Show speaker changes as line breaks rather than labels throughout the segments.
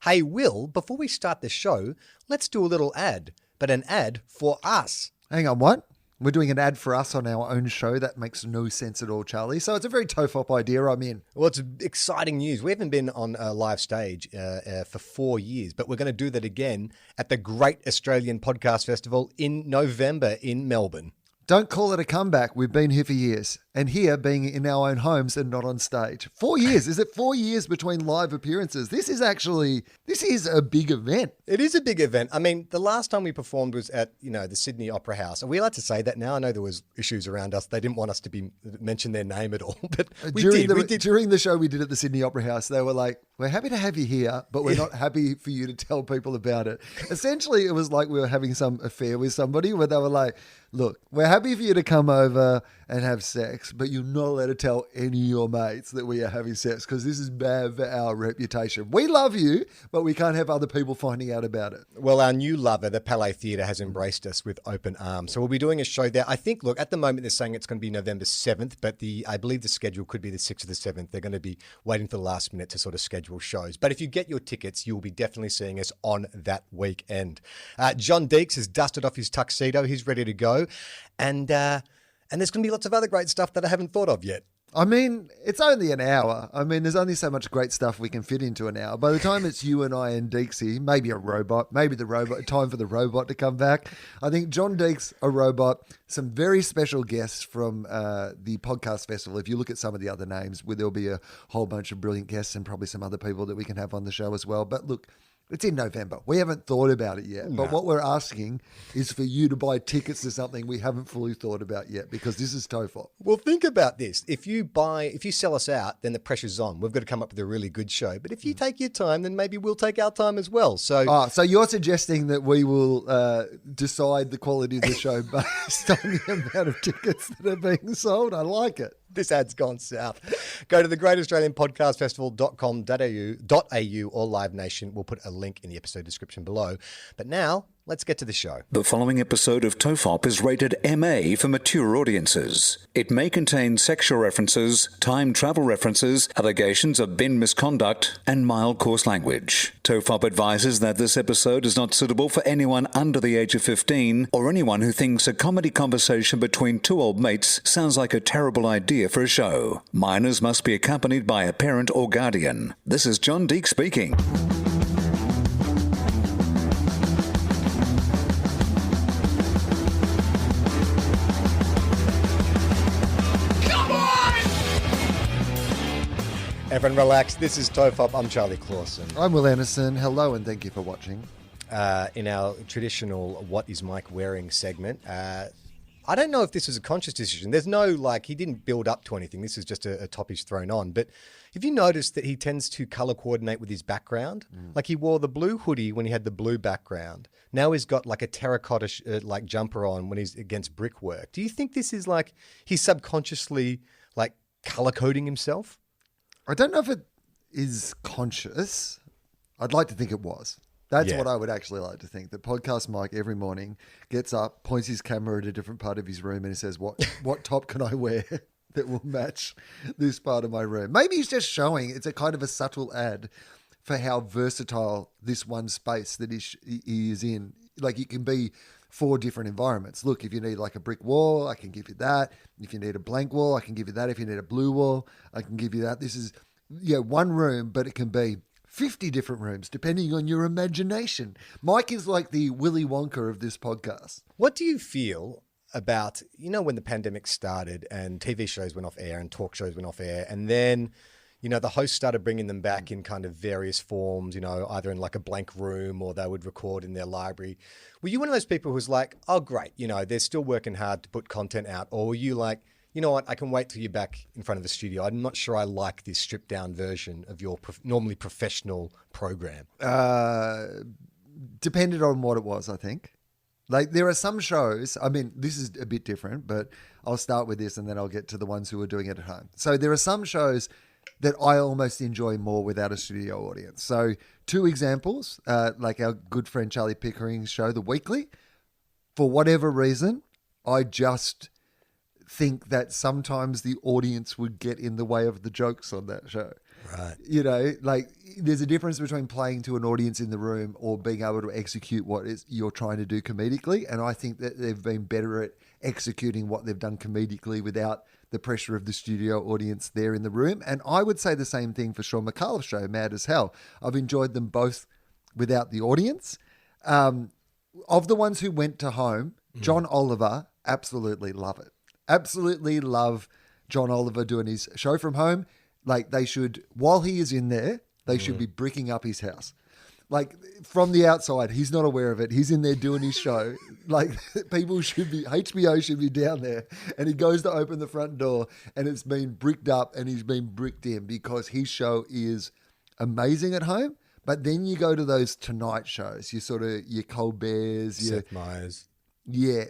Hey, Will, before we start the show, let's do a little ad, but an ad for us.
Hang on, what? We're doing an ad for us on our own show? That makes no sense at all, Charlie. So it's a very TOFOP idea. I'm in.
Well, it's exciting news. We haven't been on a live stage for 4 years, but we're going to do that again at the Great Australian Podcast Festival in November in Melbourne.
Don't call it a comeback. We've been here for years. And here, being in our own homes and not on stage. 4 years. Is it 4 years between live appearances? This is a big event.
It is a big event. I mean, the last time we performed was at, the Sydney Opera House. Are we allowed to say that now? I know there was issues around us. They didn't want us to mention their name at all, but we did.
During the show we did at the Sydney Opera House, they were like, we're happy to have you here, but we're not happy for you to tell people about it. Essentially, it was like we were having some affair with somebody where they were like, look, we're happy for you to come over and have sex, but you're not allowed to tell any of your mates that we are having sex because this is bad for our reputation. We love you, but we can't have other people finding out about it.
Well, our new lover, the Palais Theatre, has embraced us with open arms. So we'll be doing a show there. I think, look, at the moment they're saying it's going to be November 7th, but I believe the schedule could be the 6th or the 7th. They're going to be waiting for the last minute to sort of schedule shows. But if you get your tickets, you'll be definitely seeing us on that weekend. John Deeks has dusted off his tuxedo. He's ready to go. And there's going to be lots of other great stuff that I haven't thought of yet.
I mean, it's only an hour. I mean, there's only so much great stuff we can fit into an hour. By the time it's you and I and Deeksy, maybe a robot, time for the robot to come back. I think John Deeks, a robot, some very special guests from the podcast festival. If you look at some of the other names, there'll be a whole bunch of brilliant guests and probably some other people that we can have on the show as well. But look, it's in November. We haven't thought about it yet. But what we're asking is for you to buy tickets to something we haven't fully thought about yet because this is TOFOP.
Well, think about this. If you sell us out, then the pressure's on. We've got to come up with a really good show. But if you take your time, then maybe we'll take our time as well. So
you're suggesting that we will decide the quality of the show based on the amount of tickets that are being sold? I like it.
This ad's gone south. Go to the greataustralianpodcastfestival.com.au or Live Nation. We'll put a link in the episode description below. But now, let's get to the show.
The following episode of TOFOP is rated MA for mature audiences. It may contain sexual references, time travel references, allegations of bin misconduct, and mild coarse language. TOFOP advises that this episode is not suitable for anyone under the age of 15 or anyone who thinks a comedy conversation between two old mates sounds like a terrible idea for a show. Minors must be accompanied by a parent or guardian. This is John Deek speaking.
Everyone relax. This is TOFOP. I'm Charlie Clausen.
I'm Will Anderson. Hello and thank you for watching.
In our traditional What is Mike Wearing segment, I don't know if this was a conscious decision. There's no, he didn't build up to anything. This is just a top he's thrown on. But have you noticed that he tends to color coordinate with his background? Like he wore the blue hoodie when he had the blue background. Now he's got a terracotta jumper on when he's against brickwork. Do you think this is he's subconsciously color coding himself?
I don't know if it is conscious. I'd like to think it was. That's what I would actually like to think. That Podcast Mike every morning gets up, points his camera at a different part of his room and he says, what top can I wear that will match this part of my room? Maybe he's just showing it's a kind of a subtle ad for how versatile this one space that he is in. It can be 4 different environments. Look, if you need a brick wall, I can give you that. If you need a blank wall, I can give you that. If you need a blue wall, I can give you that. This is one room, but it can be 50 different rooms, depending on your imagination. Mike is like the Willy Wonka of this podcast.
What do you feel about, when the pandemic started and TV shows went off air and talk shows went off air, and then, the hosts started bringing them back in kind of various forms, either in a blank room or they would record in their library. Were you one of those people who's like, oh, great, they're still working hard to put content out? Or were you like, you know what, I can wait till you're back in front of the studio. I'm not sure I like this stripped down version of your normally professional program.
Depended on what it was, I think. There are some shows, this is a bit different, but I'll start with this and then I'll get to the ones who are doing it at home. So there are some shows that I almost enjoy more without a studio audience. So 2 examples, like our good friend Charlie Pickering's show, The Weekly. For whatever reason, I just think that sometimes the audience would get in the way of the jokes on that show.
Right.
You know, like there's a difference between playing to an audience in the room or being able to execute what is you're trying to do comedically. And I think that they've been better at executing what they've done comedically without the pressure of the studio audience there in the room. And I would say the same thing for Sean McAuliffe's show, Mad as Hell. I've enjoyed them both without the audience. Of the ones who went to home, John Oliver, absolutely love it. Absolutely love John Oliver doing his show from home. Like they should, while he is in there, they should be bricking up his house. Like from the outside, he's not aware of it. He's in there doing his show. Like people should be, HBO should be down there. And he goes to open the front door and it's been bricked up and he's been bricked in because his show is amazing at home. But then you go to those Tonight shows, your Colbert's,
Seth Meyers.
Yeah.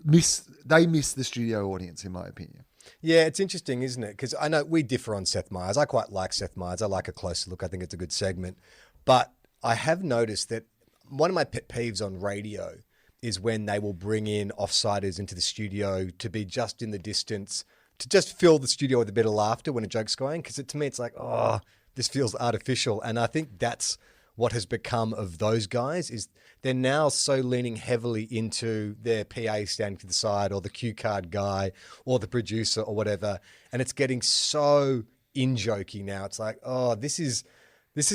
They miss the studio audience, in my opinion.
Yeah, it's interesting, isn't it? Because I know we differ on Seth Meyers. I quite like Seth Meyers. I like a closer look. I think it's a good segment. But I have noticed that one of my pet peeves on radio is when they will bring in offsiders into the studio to be just in the distance, to just fill the studio with a bit of laughter when a joke's going. Because to me, it's like, oh, this feels artificial. And I think that's what has become of those guys is they're now so leaning heavily into their PA standing to the side or the cue card guy or the producer or whatever. And it's getting so in-jokey now. It's like, oh, this is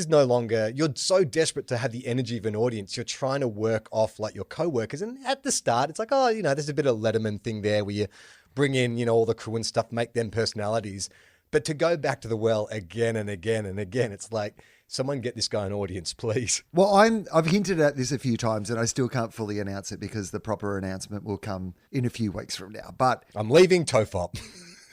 no longer, you're so desperate to have the energy of an audience. You're trying to work off like your co-workers. And at the start, it's like, oh, there's a bit of Letterman thing there where you bring in, all the crew and stuff, make them personalities. But to go back to the well again and again and again, it's like, someone get this guy an audience, please.
Well, I've hinted at this a few times and I still can't fully announce it because the proper announcement will come in a few weeks from now. But
I'm leaving TOFOP.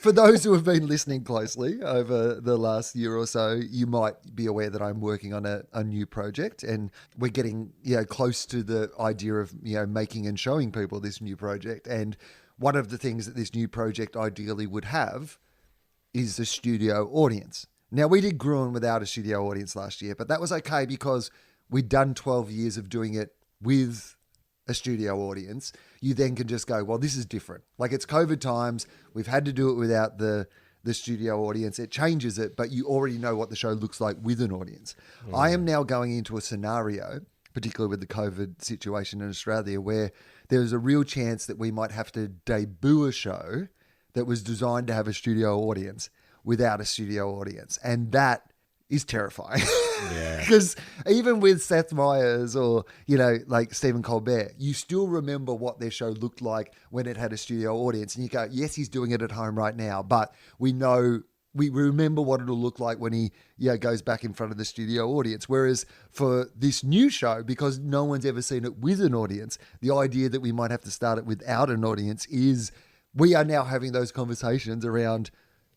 For those who have been listening closely over the last year or so, you might be aware that I'm working on a new project and we're getting close to the idea of making and showing people this new project. And one of the things that this new project ideally would have is a studio audience. Now, we did Gruen without a studio audience last year, but that was okay because we'd done 12 years of doing it with a studio audience. You then can just go, well, this is different. Like it's COVID times. We've had to do it without the studio audience. It changes it, but you already know what the show looks like with an audience. I am now going into a scenario, particularly with the COVID situation in Australia, where there's a real chance that we might have to debut a show that was designed to have a studio audience without a studio audience. And that is terrifying.
Yeah.
Because even with Seth Meyers or, like Stephen Colbert, you still remember what their show looked like when it had a studio audience. And you go, yes, he's doing it at home right now, but we remember what it'll look like when he goes back in front of the studio audience. Whereas for this new show, because no one's ever seen it with an audience, the idea that we might have to start it without an audience is we are now having those conversations around,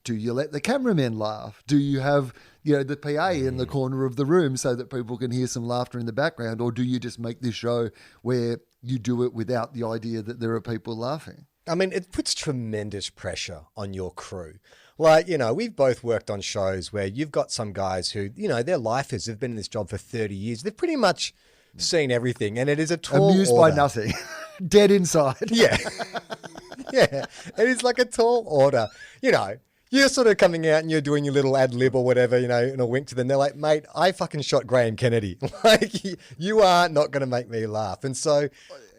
do you let the cameramen laugh? Do you have, the PA in the corner of the room so that people can hear some laughter in the background? Or do you just make this show where you do it without the idea that there are people laughing?
I mean, it puts tremendous pressure on your crew. Like, we've both worked on shows where you've got some guys who, their lifers have been in this job for 30 years. They've pretty much seen everything. And it is a tall
Amused
order.
by nothing. Dead inside.
Yeah. Yeah. And it's like a tall order. You're sort of coming out and you're doing your little ad lib or whatever, and a wink to them. They're like, mate, I fucking shot Graham Kennedy. Like, you are not going to make me laugh. And so...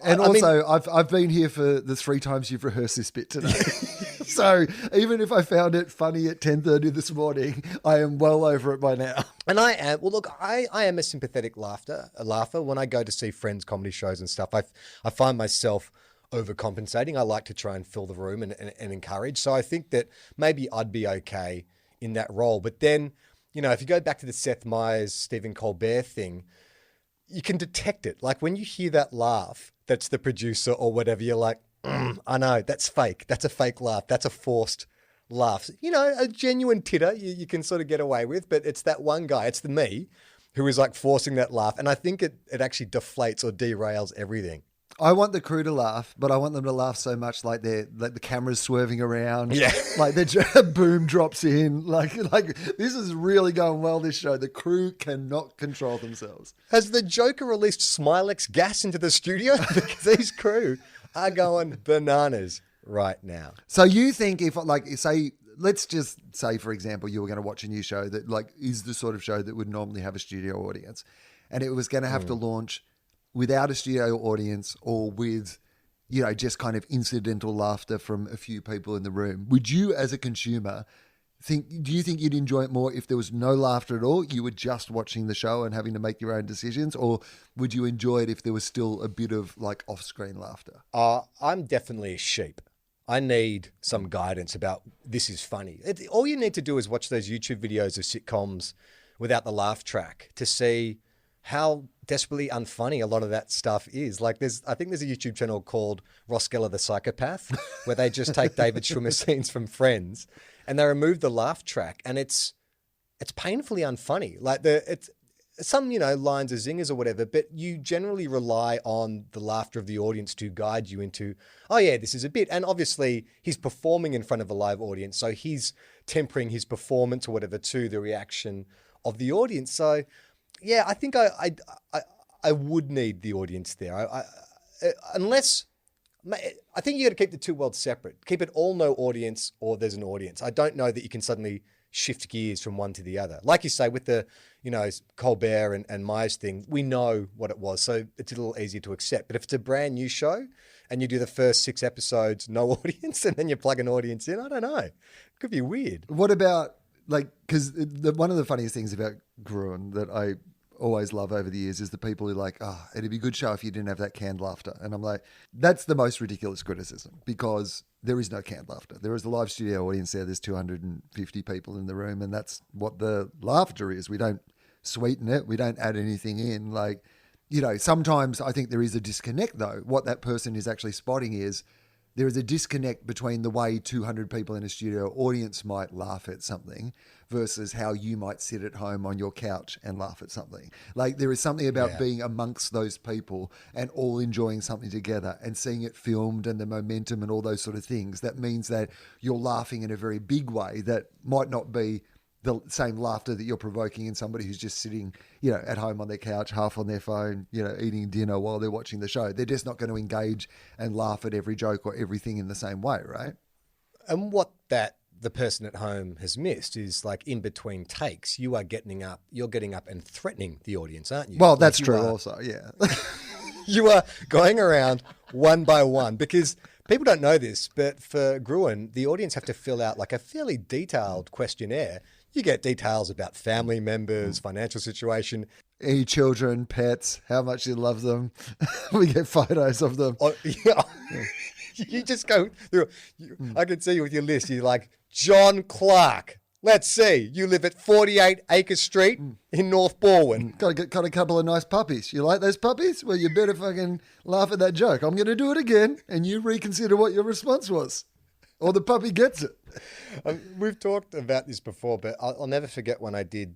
And also, I've been here for the 3 times you've rehearsed this bit today. So even if I found it funny at 10:30 this morning, I am well over it by now.
And I am, well, look, I am a sympathetic laugher. When I go to see friends' comedy shows and stuff, I find myself overcompensating. I like to try and fill the room and encourage. So I think that maybe I'd be okay in that role. But then, if you go back to the Seth Meyers, Stephen Colbert thing, you can detect it. Like when you hear that laugh, that's the producer or whatever, you're like, I know, that's fake. That's a fake laugh. That's a forced laugh. A genuine titter you can sort of get away with, but it's that one guy, it's the me, who is like forcing that laugh. And I think it actually deflates or derails everything.
I want the crew to laugh, but I want them to laugh so much like the camera's swerving around.
Yeah.
Like the boom drops in. Like this is really going well, this show. The crew cannot control themselves.
Has the Joker released Smilex gas into the studio? Because these crew are going bananas right now.
So you think if, say, let's just say, for example, you were going to watch a new show that like is the sort of show that would normally have a studio audience, and it was going to have to launch without a studio audience or with, you know, just kind of incidental laughter from a few people in the room. Would you, as a consumer, do you think you'd enjoy it more if there was no laughter at all? You were just watching the show and having to make your own decisions, or would you enjoy it if there was still a bit of like off-screen laughter?
I'm definitely a sheep. I need some guidance about this is funny. All you need to do is watch those YouTube videos of sitcoms without the laugh track to see how desperately unfunny a lot of that stuff is. Like I think there's a YouTube channel called Ross Geller the Psychopath where they just take David Schwimmer scenes from Friends and they remove the laugh track, and it's painfully unfunny. Like it's some, you know, lines are zingers or whatever, but you generally rely on the laughter of the audience to guide you into, oh yeah, this is a bit. And obviously he's performing in front of a live audience, so he's tempering his performance or whatever to the reaction of the audience. So yeah, I think I would need the audience there. Unless, I think you got to keep the two worlds separate. Keep it all no audience or there's an audience. I don't know that you can suddenly shift gears from one to the other. Like you say, with the, you know, Colbert and Myers thing, we know what it was, so it's a little easier to accept. But if it's a brand new show and you do the first 6 episodes, no audience, and then you plug an audience in, I don't know. It could be weird.
What about, like, because one of the funniest things about Gruen that I always love over the years is the people who are like, oh, it'd be a good show if you didn't have that canned laughter. And I'm like, that's the most ridiculous criticism, because there is no canned laughter. There is a live studio audience there. There's 250 people in the room, and that's what the laughter is. We don't sweeten it. We don't add anything in. Like, you know, sometimes I think there is a disconnect, though. What that person is actually spotting is there is a disconnect between the way 200 people in a studio audience might laugh at something versus how you might sit at home on your couch and laugh at something. Like, there is something about being amongst those people and all enjoying something together and seeing it filmed and the momentum and all those sort of things. That means that you're laughing in a very big way that might not be the same laughter that you're provoking in somebody who's just sitting, you know, at home on their couch, half on their phone, you know, eating dinner while they're watching the show. They're just not going to engage and laugh at every joke or everything in the same way, right?
And what the person at home has missed is, like, in between takes, you're getting up and threatening the audience, aren't you?
Well, that's true also, yeah.
You are going around one by one, because people don't know this, but for Gruen, the audience have to fill out like a fairly detailed questionnaire. You get details about family members, financial situation.
Any children, pets, how much you love them. We get photos of them.
Oh, yeah. You just go through. I can see you with your list. You're like, John Clark. Let's see. You live at 48 Acre Street in North Balwyn.
Got a couple of nice puppies. You like those puppies? Well, you better fucking laugh at that joke. I'm going to do it again, and you reconsider what your response was. Or the puppy gets it.
We've talked about this before, but I'll never forget when I did,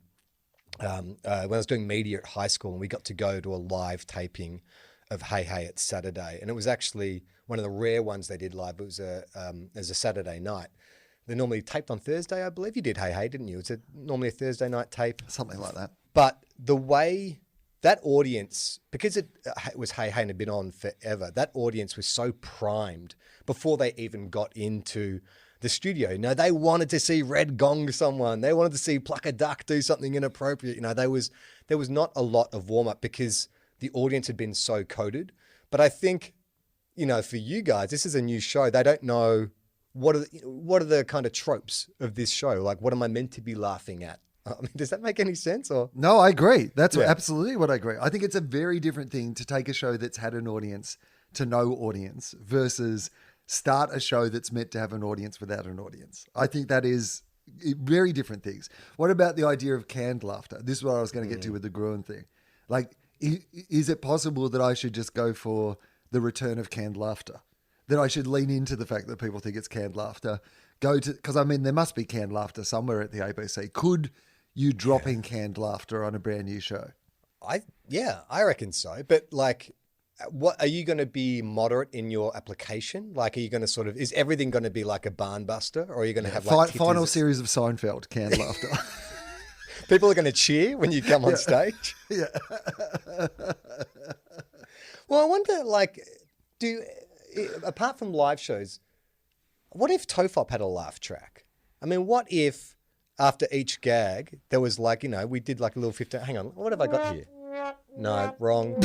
when I was doing media at high school, and we got to go to a live taping of Hey Hey It's Saturday. And it was actually one of the rare ones they did live. It was as a Saturday night. They're normally taped on Thursday, I believe. You did Hey Hey, didn't you? It's normally a Thursday night tape.
Something like that.
But the way that audience, because it was Hey Hey and had been on forever, that audience was so primed before they even got into the studio. You know, they wanted to see Red Gong someone. They wanted to see Pluck a Duck do something inappropriate. You know, there was not a lot of warm-up because the audience had been so coded. But I think, you know, for you guys, this is a new show. They don't know what are the kind of tropes of this show. Like, what am I meant to be laughing at? I mean, does that make any sense? Or
no, I agree. That's absolutely what I agree. I think it's a very different thing to take a show that's had an audience to no audience versus start a show that's meant to have an audience without an audience. I think that is very different things. What about the idea of canned laughter? This is what I was going to get to with the Gruen thing. Like, is it possible that I should just go for the return of canned laughter? That I should lean into the fact that people think it's canned laughter. Because I mean, there must be canned laughter somewhere at the ABC. Could you drop in canned laughter on a brand new show?
I reckon so. But like, what are you going to be moderate in your application? Like, are you going to sort of, is everything going to be like a barn buster, or are you going to have like
final series of Seinfeld canned laughter?
People are going to cheer when you come on stage.
Yeah.
Well, I wonder, like, apart from live shows, what if TOFOP had a laugh track? I mean, what if after each gag there was like, we did like a little 15. Hang on, what have I got here? No, wrong.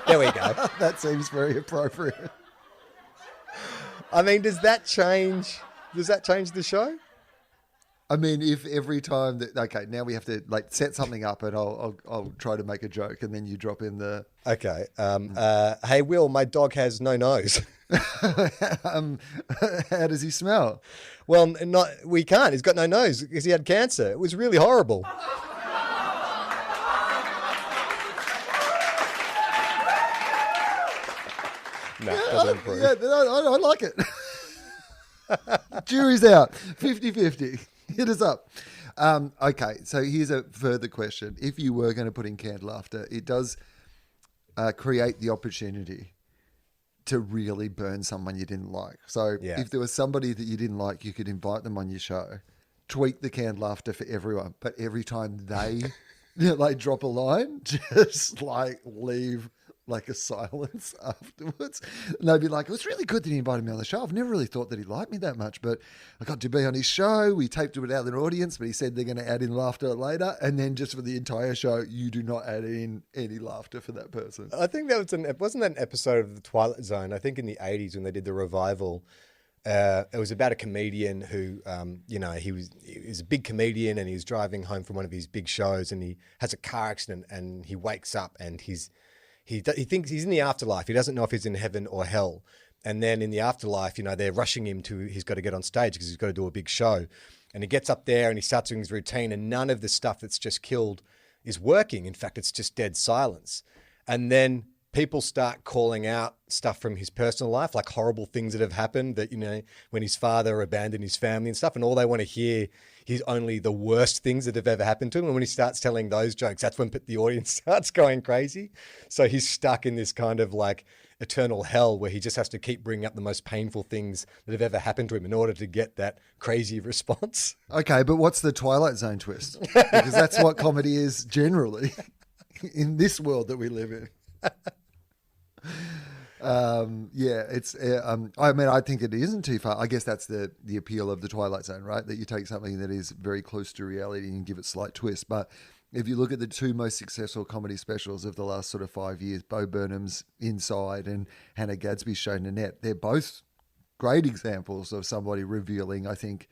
There we go.
That seems very appropriate.
I mean, does that change the show?
I mean, if every time that, okay, now we have to like set something up and I'll try to make a joke and then you drop in the...
Okay. Hey, Will, my dog has no nose.
How does he smell?
Well, we can't. He's got no nose because he had cancer. It was really horrible. No, doesn't improve.
Yeah, I like it. Jury's out. 50-50. Hit us up. Okay, so here's a further question. If you were going to put in canned laughter, it does create the opportunity to really burn someone you didn't like. So if there was somebody that you didn't like, you could invite them on your show, tweak the canned laughter for everyone. But every time they like drop a line, just like leave like a silence afterwards. And they'd be like, it was really good that he invited me on the show. I've never really thought that he liked me that much, but I got to be on his show. We taped it without an audience, but he said they're going to add in laughter later. And then just for the entire show, you do not add in any laughter for that person.
I think that wasn't that an episode of the Twilight Zone? I think in the 80s when they did the revival, it was about a comedian who, he was a big comedian and he was driving home from one of his big shows and he has a car accident and he wakes up and he thinks he's in the afterlife. He doesn't know if he's in heaven or hell. And then in the afterlife, they're rushing him he's got to get on stage because he's got to do a big show. And he gets up there and he starts doing his routine and none of the stuff that's just killed is working. In fact, it's just dead silence. And then people start calling out stuff from his personal life, like horrible things that have happened that, when his father abandoned his family and stuff. And all they want to hear is only the worst things that have ever happened to him. And when he starts telling those jokes, that's when the audience starts going crazy. So he's stuck in this kind of like eternal hell where he just has to keep bringing up the most painful things that have ever happened to him in order to get that crazy response.
Okay, but what's the Twilight Zone twist? Because that's what comedy is generally in this world that we live in. I think it isn't too far. I guess that's the appeal of the Twilight Zone, right? That you take something that is very close to reality and give it a slight twist. But if you look at the two most successful comedy specials of the last sort of 5 years, Bo Burnham's Inside and Hannah Gadsby's show Nanette, they're both great examples of somebody revealing, I think,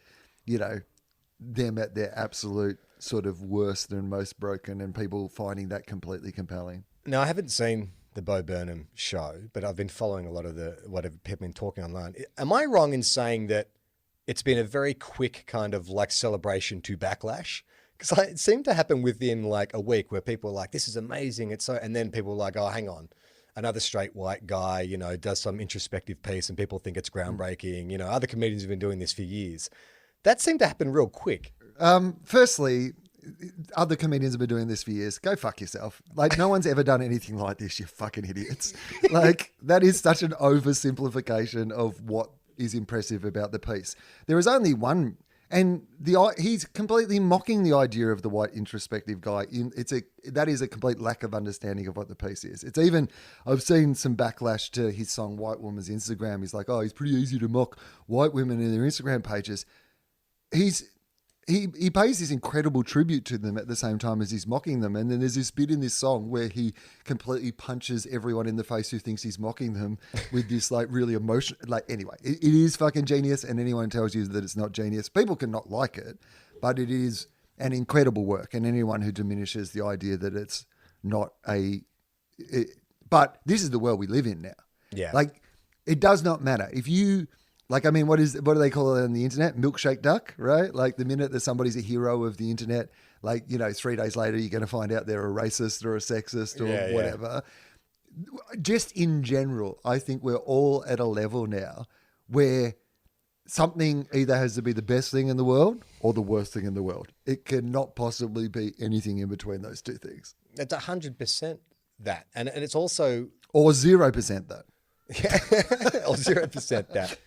them at their absolute sort of worst and most broken and people finding that completely compelling.
No, I haven't seen the Bo Burnham show, but I've been following a lot of whatever people have been talking online. Am I wrong in saying that it's been a very quick kind of like celebration to backlash? Because it seemed to happen within like a week where people were like, this is amazing. And then people were like, oh, hang on. Another straight white guy, does some introspective piece and people think it's groundbreaking. Other comedians have been doing this for years. That seemed to happen real quick.
Firstly, other comedians have been doing this for years. Go fuck yourself. Like, no one's ever done anything like this, you fucking idiots. Like, that is such an oversimplification of what is impressive about the piece. There is only one, and he's completely mocking the idea of the white introspective guy. That is a complete lack of understanding of what the piece is. It's even, I've seen some backlash to his song White Woman's Instagram. He's like, oh, he's pretty easy to mock white women in their Instagram pages. He pays this incredible tribute to them at the same time as he's mocking them. And then there's this bit in this song where he completely punches everyone in the face who thinks he's mocking them with this like really emotional, like anyway, it is fucking genius. And anyone tells you that it's not genius, people can not like it, but it is an incredible work. And anyone who diminishes the idea that it's not but this is the world we live in now.
Yeah.
Like it does not matter if you, like, I mean, what do they call it on the internet? Milkshake duck, right? Like the minute that somebody's a hero of the internet, like, 3 days later, you're going to find out they're a racist or a sexist or whatever. Yeah. Just in general, I think we're all at a level now where something either has to be the best thing in the world or the worst thing in the world. It cannot possibly be anything in between those two things.
It's 100% that. And it's also...
Or 0% that.
Yeah, or 0% that.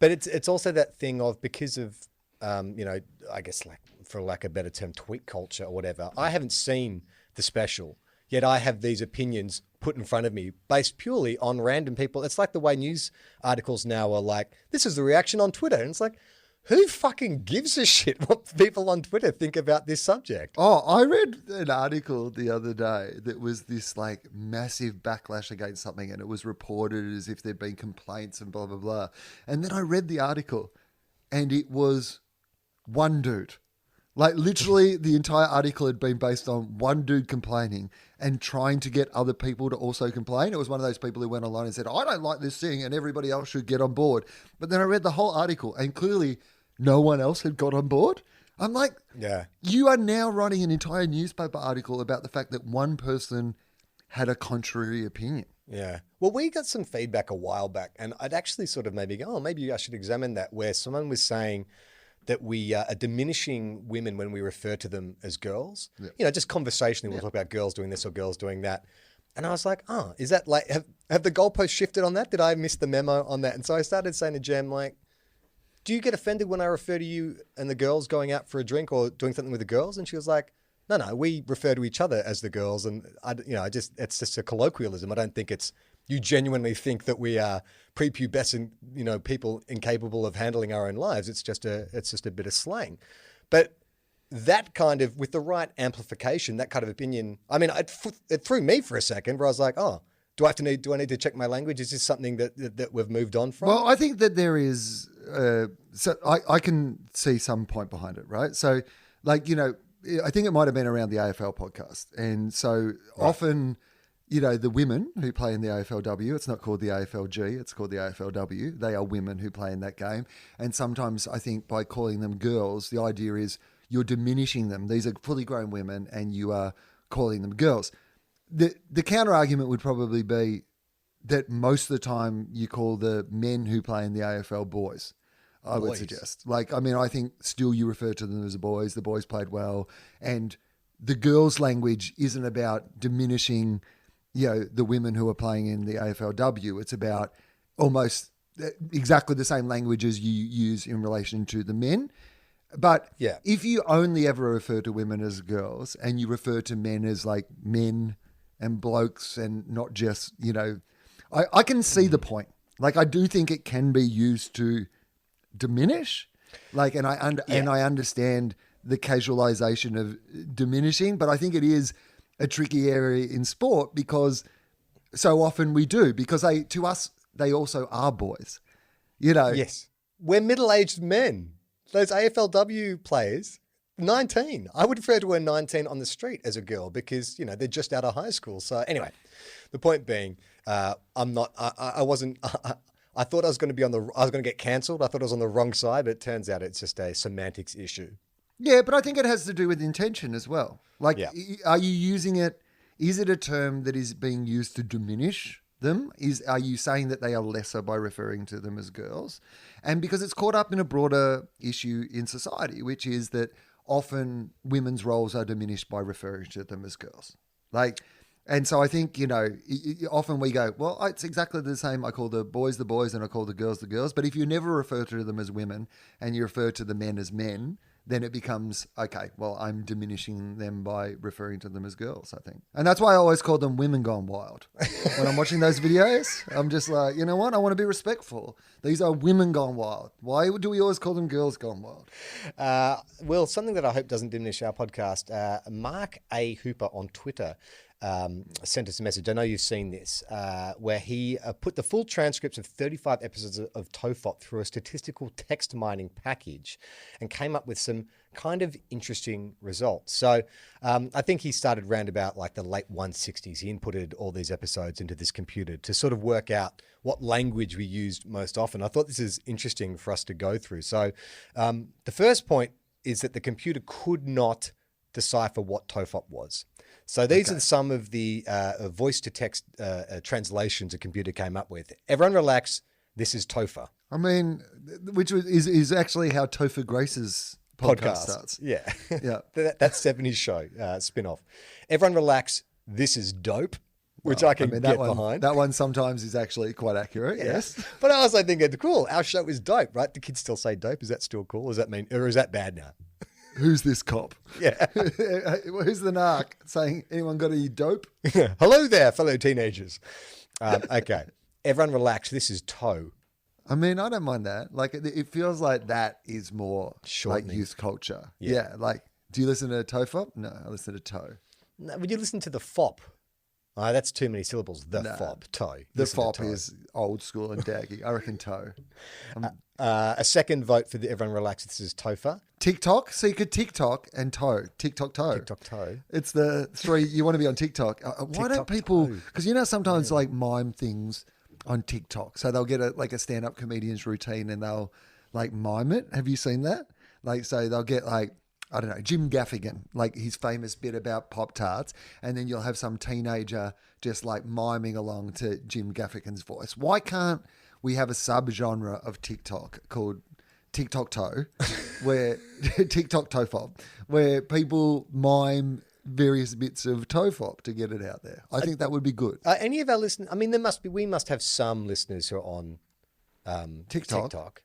But it's also that thing of, because of, I guess like for lack of a better term, tweet culture or whatever. I haven't seen the special, yet I have these opinions put in front of me based purely on random people. It's like the way news articles now are like, this is the reaction on Twitter. And it's like, who fucking gives a shit what people on Twitter think about this subject?
Oh, I read an article the other day that was this like massive backlash against something, and it was reported as if there'd been complaints and blah, blah, blah. And then I read the article and it was one dude. Like literally the entire article had been based on one dude complaining and trying to get other people to also complain. It was one of those people who went online and said, I don't like this thing and everybody else should get on board. But then I read the whole article and clearly no one else had got on board. I'm like,
Yeah.
you are now writing an entire newspaper article about the fact that one person had a contrary opinion.
Yeah. Well, we got some feedback a while back, and I'd actually sort of maybe go, oh, maybe I should examine that, where someone was saying that we are diminishing women when we refer to them as girls.
Yeah.
You know, just conversationally, we'll talk about girls doing this or girls doing that. And I was like, oh, is that like, have the goalposts shifted on that? Did I miss the memo on that? And so I started saying to Jem, like, do you get offended when I refer to you and the girls going out for a drink or doing something with the girls? And she was like, no, we refer to each other as the girls. And it's just a colloquialism. I don't think you genuinely think that we are prepubescent, people incapable of handling our own lives. It's just a bit of slang. But that kind of, with the right amplification, that kind of opinion, I mean, it threw me for a second where I was like, oh, do I need to check my language? Is this something that we've moved on from?
Well, I think that there is, so I can see some point behind it, right? So like, I think it might have been around the AFL podcast. And so often, the women who play in the AFLW, it's not called the AFLG, it's called the AFLW. They are women who play in that game. And sometimes I think by calling them girls, the idea is you're diminishing them. These are fully grown women and you are calling them girls. The counter argument would probably be that most of the time you call the men who play in the AFL boys. I would suggest. I think still you refer to them as boys. The boys played well. And the girls' language isn't about diminishing, the women who are playing in the AFLW. It's about almost exactly the same language as you use in relation to the men. But if you only ever refer to women as girls and you refer to men as like men and blokes and not just, I can see the point. Like, I do think it can be used to diminish, and I understand the casualization of diminishing, but I think it is a tricky area in sport because so often we do, because to us they also are boys,
Yes, we're middle-aged men. Those AFLW players, 19. I would refer to a 19 on the street as a girl because they're just out of high school. So anyway, the point being, I'm not. I wasn't. I thought I was going to I was going to get cancelled. I thought I was on the wrong side, but it turns out it's just a semantics issue.
Yeah, but I think it has to do with intention as well. Are you using it? Is it a term that is being used to diminish them? Are you saying that they are lesser by referring to them as girls? And because it's caught up in a broader issue in society, which is that often women's roles are diminished by referring to them as girls. And so I think, often we go, well, it's exactly the same. I call the boys and I call the girls. But if you never refer to them as women and you refer to the men as men, then it becomes, okay, well, I'm diminishing them by referring to them as girls, I think. And that's why I always call them women gone wild. When I'm watching those videos, I'm just like, you know what? I want to be respectful. These are women gone wild. Why do we always call them girls gone wild?
Well, something that I hope doesn't diminish our podcast, Mark A. Hooper on Twitter sent us a message. I know you've seen this, where he put the full transcripts of 35 episodes of TOFOP through a statistical text mining package and came up with some kind of interesting results. So I think he started round about like the late 160s. He inputted all these episodes into this computer to sort of work out what language we used most often. I thought this is interesting for us to go through. So the first point is that the computer could not decipher what TOFOP was. So these are some of the voice-to-text translations a computer came up with. Everyone relax. This is TOFA.
I mean, which is actually how Topher Grace's podcast starts.
Yeah.
Yeah.
That's 70s show spin-off. Everyone relax. This is dope, which I can get behind.
That one sometimes is actually quite accurate, yes.
But I also think it's cool. Our show is dope, right? Do kids still say dope? Is that still cool? Does that mean, or is that bad now?
Who's this cop?
Yeah.
Who's the narc saying, anyone got any dope?
Hello there, fellow teenagers. Okay. Everyone relax. This is toe.
I mean, I don't mind that. Like, it feels like that is more
Shortening.
like youth culture.
Yeah.
Yeah. Like, do you listen to TOFOP? No, I listen to TOE.
No, would you listen to the FOP? Oh, that's too many syllables. The
Nah.
FOP, toe.
The
Listen to
FOP
toe.
is old school and daggy. I reckon TOE.
A second vote for the everyone relax. This is TOFA.
TikTok. So you could TikTok and TOE. TikTok TOE.
TikTok toe.
It's the three. You want to be on TikTok. Why don't
TikTok
people?
toe.
Because sometimes like mime things on TikTok. So they'll get a stand-up comedian's routine and they'll like mime it. Have you seen that? Like, so they'll get like, I don't know, Jim Gaffigan, like his famous bit about Pop-Tarts, and then you'll have some teenager just like miming along to Jim Gaffigan's voice. Why can't we have a subgenre of TikTok called TikTok Toe, where TikTok TOFOP, where people mime various bits of TOFOP to get it out there? I think that would be good.
Any of our listeners? I mean, we must have some listeners who are on TikTok.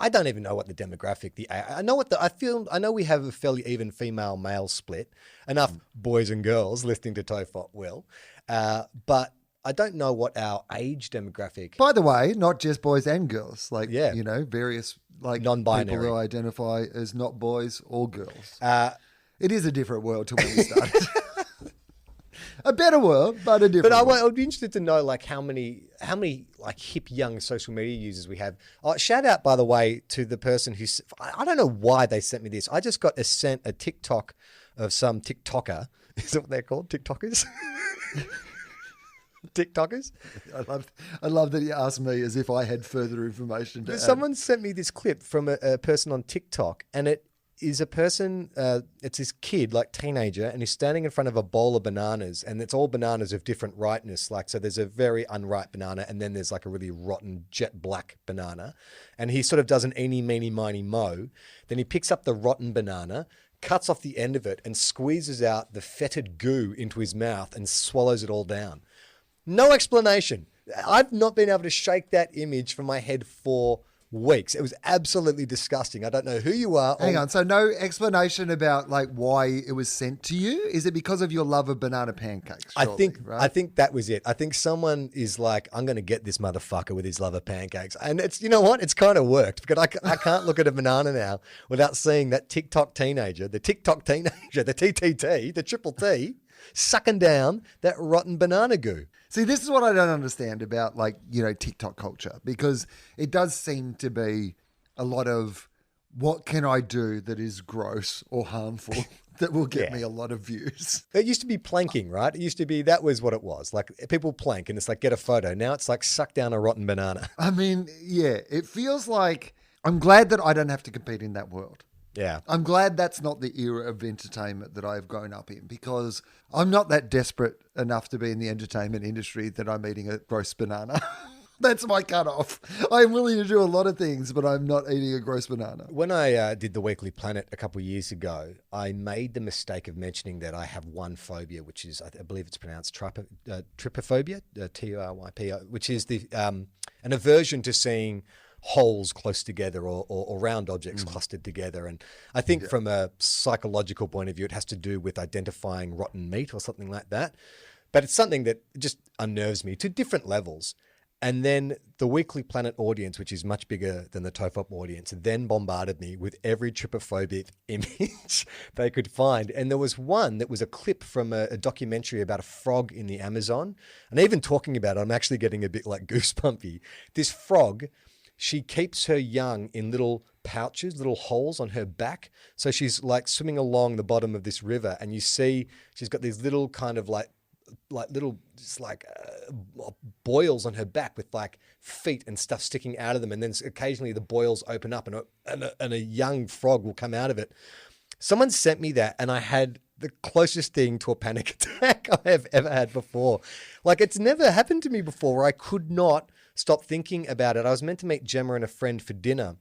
I don't even know what the demographic. I know we have a fairly even female-male split. Enough boys and girls listening to TOFOP will, but I don't know what our age demographic.
By the way, not just boys and girls, like,
Yeah.
various like
Non-binary.
people who identify as not boys or girls. It is a different world to when we started. A better world, but a different
But
world.
I would be interested to know like how many like hip young social media users we have. Shout out, by the way, to the person who I don't know why they sent me this. I just got sent a TikTok of some TikToker. Is that what they're called? TikTokers? TikTokers?
I love that you asked me as if I had further information to add.
Someone sent me this clip from a person on TikTok, and it is a person, it's this kid, like teenager, and he's standing in front of a bowl of bananas, and it's all bananas of different ripeness. Like, so there's a very unripe banana, and then there's like a really rotten jet black banana. And he sort of does an eeny, meeny, miny, mo. Then he picks up the rotten banana, cuts off the end of it, and squeezes out the fetid goo into his mouth and swallows it all down. No explanation. I've not been able to shake that image from my head for weeks. It was absolutely disgusting. I don't know who you are.
Hang on. So no explanation about like why it was sent to you? Is it because of your love of banana pancakes? Surely, right?
I think that was it. I think someone is like, I'm going to get this motherfucker with his love of pancakes. And it's, you know what? It's kind of worked because I can't look at a banana now without seeing that the TTT, the triple T, sucking down that rotten banana goo.
See, this is what I don't understand about like, TikTok culture, because it does seem to be a lot of what can I do that is gross or harmful that will get me a lot of views.
It used to be planking, right? It used to be, that was what it was. Like people plank and it's like, get a photo. Now it's like suck down a rotten banana.
I mean, yeah, it feels like I'm glad that I don't have to compete in that world.
Yeah.
I'm glad that's not the era of entertainment that I've grown up in, because I'm not that desperate enough to be in the entertainment industry that I'm eating a gross banana. That's my cutoff. I'm willing to do a lot of things, but I'm not eating a gross banana.
When I did the Weekly Planet a couple of years ago, I made the mistake of mentioning that I have one phobia, which is, I believe it's pronounced trypophobia, T-U-R-Y-P-O, which is an aversion to seeing holes close together or round objects clustered together. And I think from a psychological point of view, it has to do with identifying rotten meat or something like that. But it's something that just unnerves me to different levels. And then the Weekly Planet audience, which is much bigger than the TOFOP audience, then bombarded me with every trypophobic image they could find. And there was one that was a clip from a documentary about a frog in the Amazon. And even talking about it, I'm actually getting a bit like goosebumpy. This frog, she keeps her young in little pouches, little holes on her back. So she's like swimming along the bottom of this river, and you see she's got these little kind of like little just like boils on her back with like feet and stuff sticking out of them. And then occasionally the boils open up and a young frog will come out of it. Someone sent me that, and I had the closest thing to a panic attack I have ever had before. Like, it's never happened to me before where I could not stop thinking about it. I was meant to meet Gemma and a friend for dinner.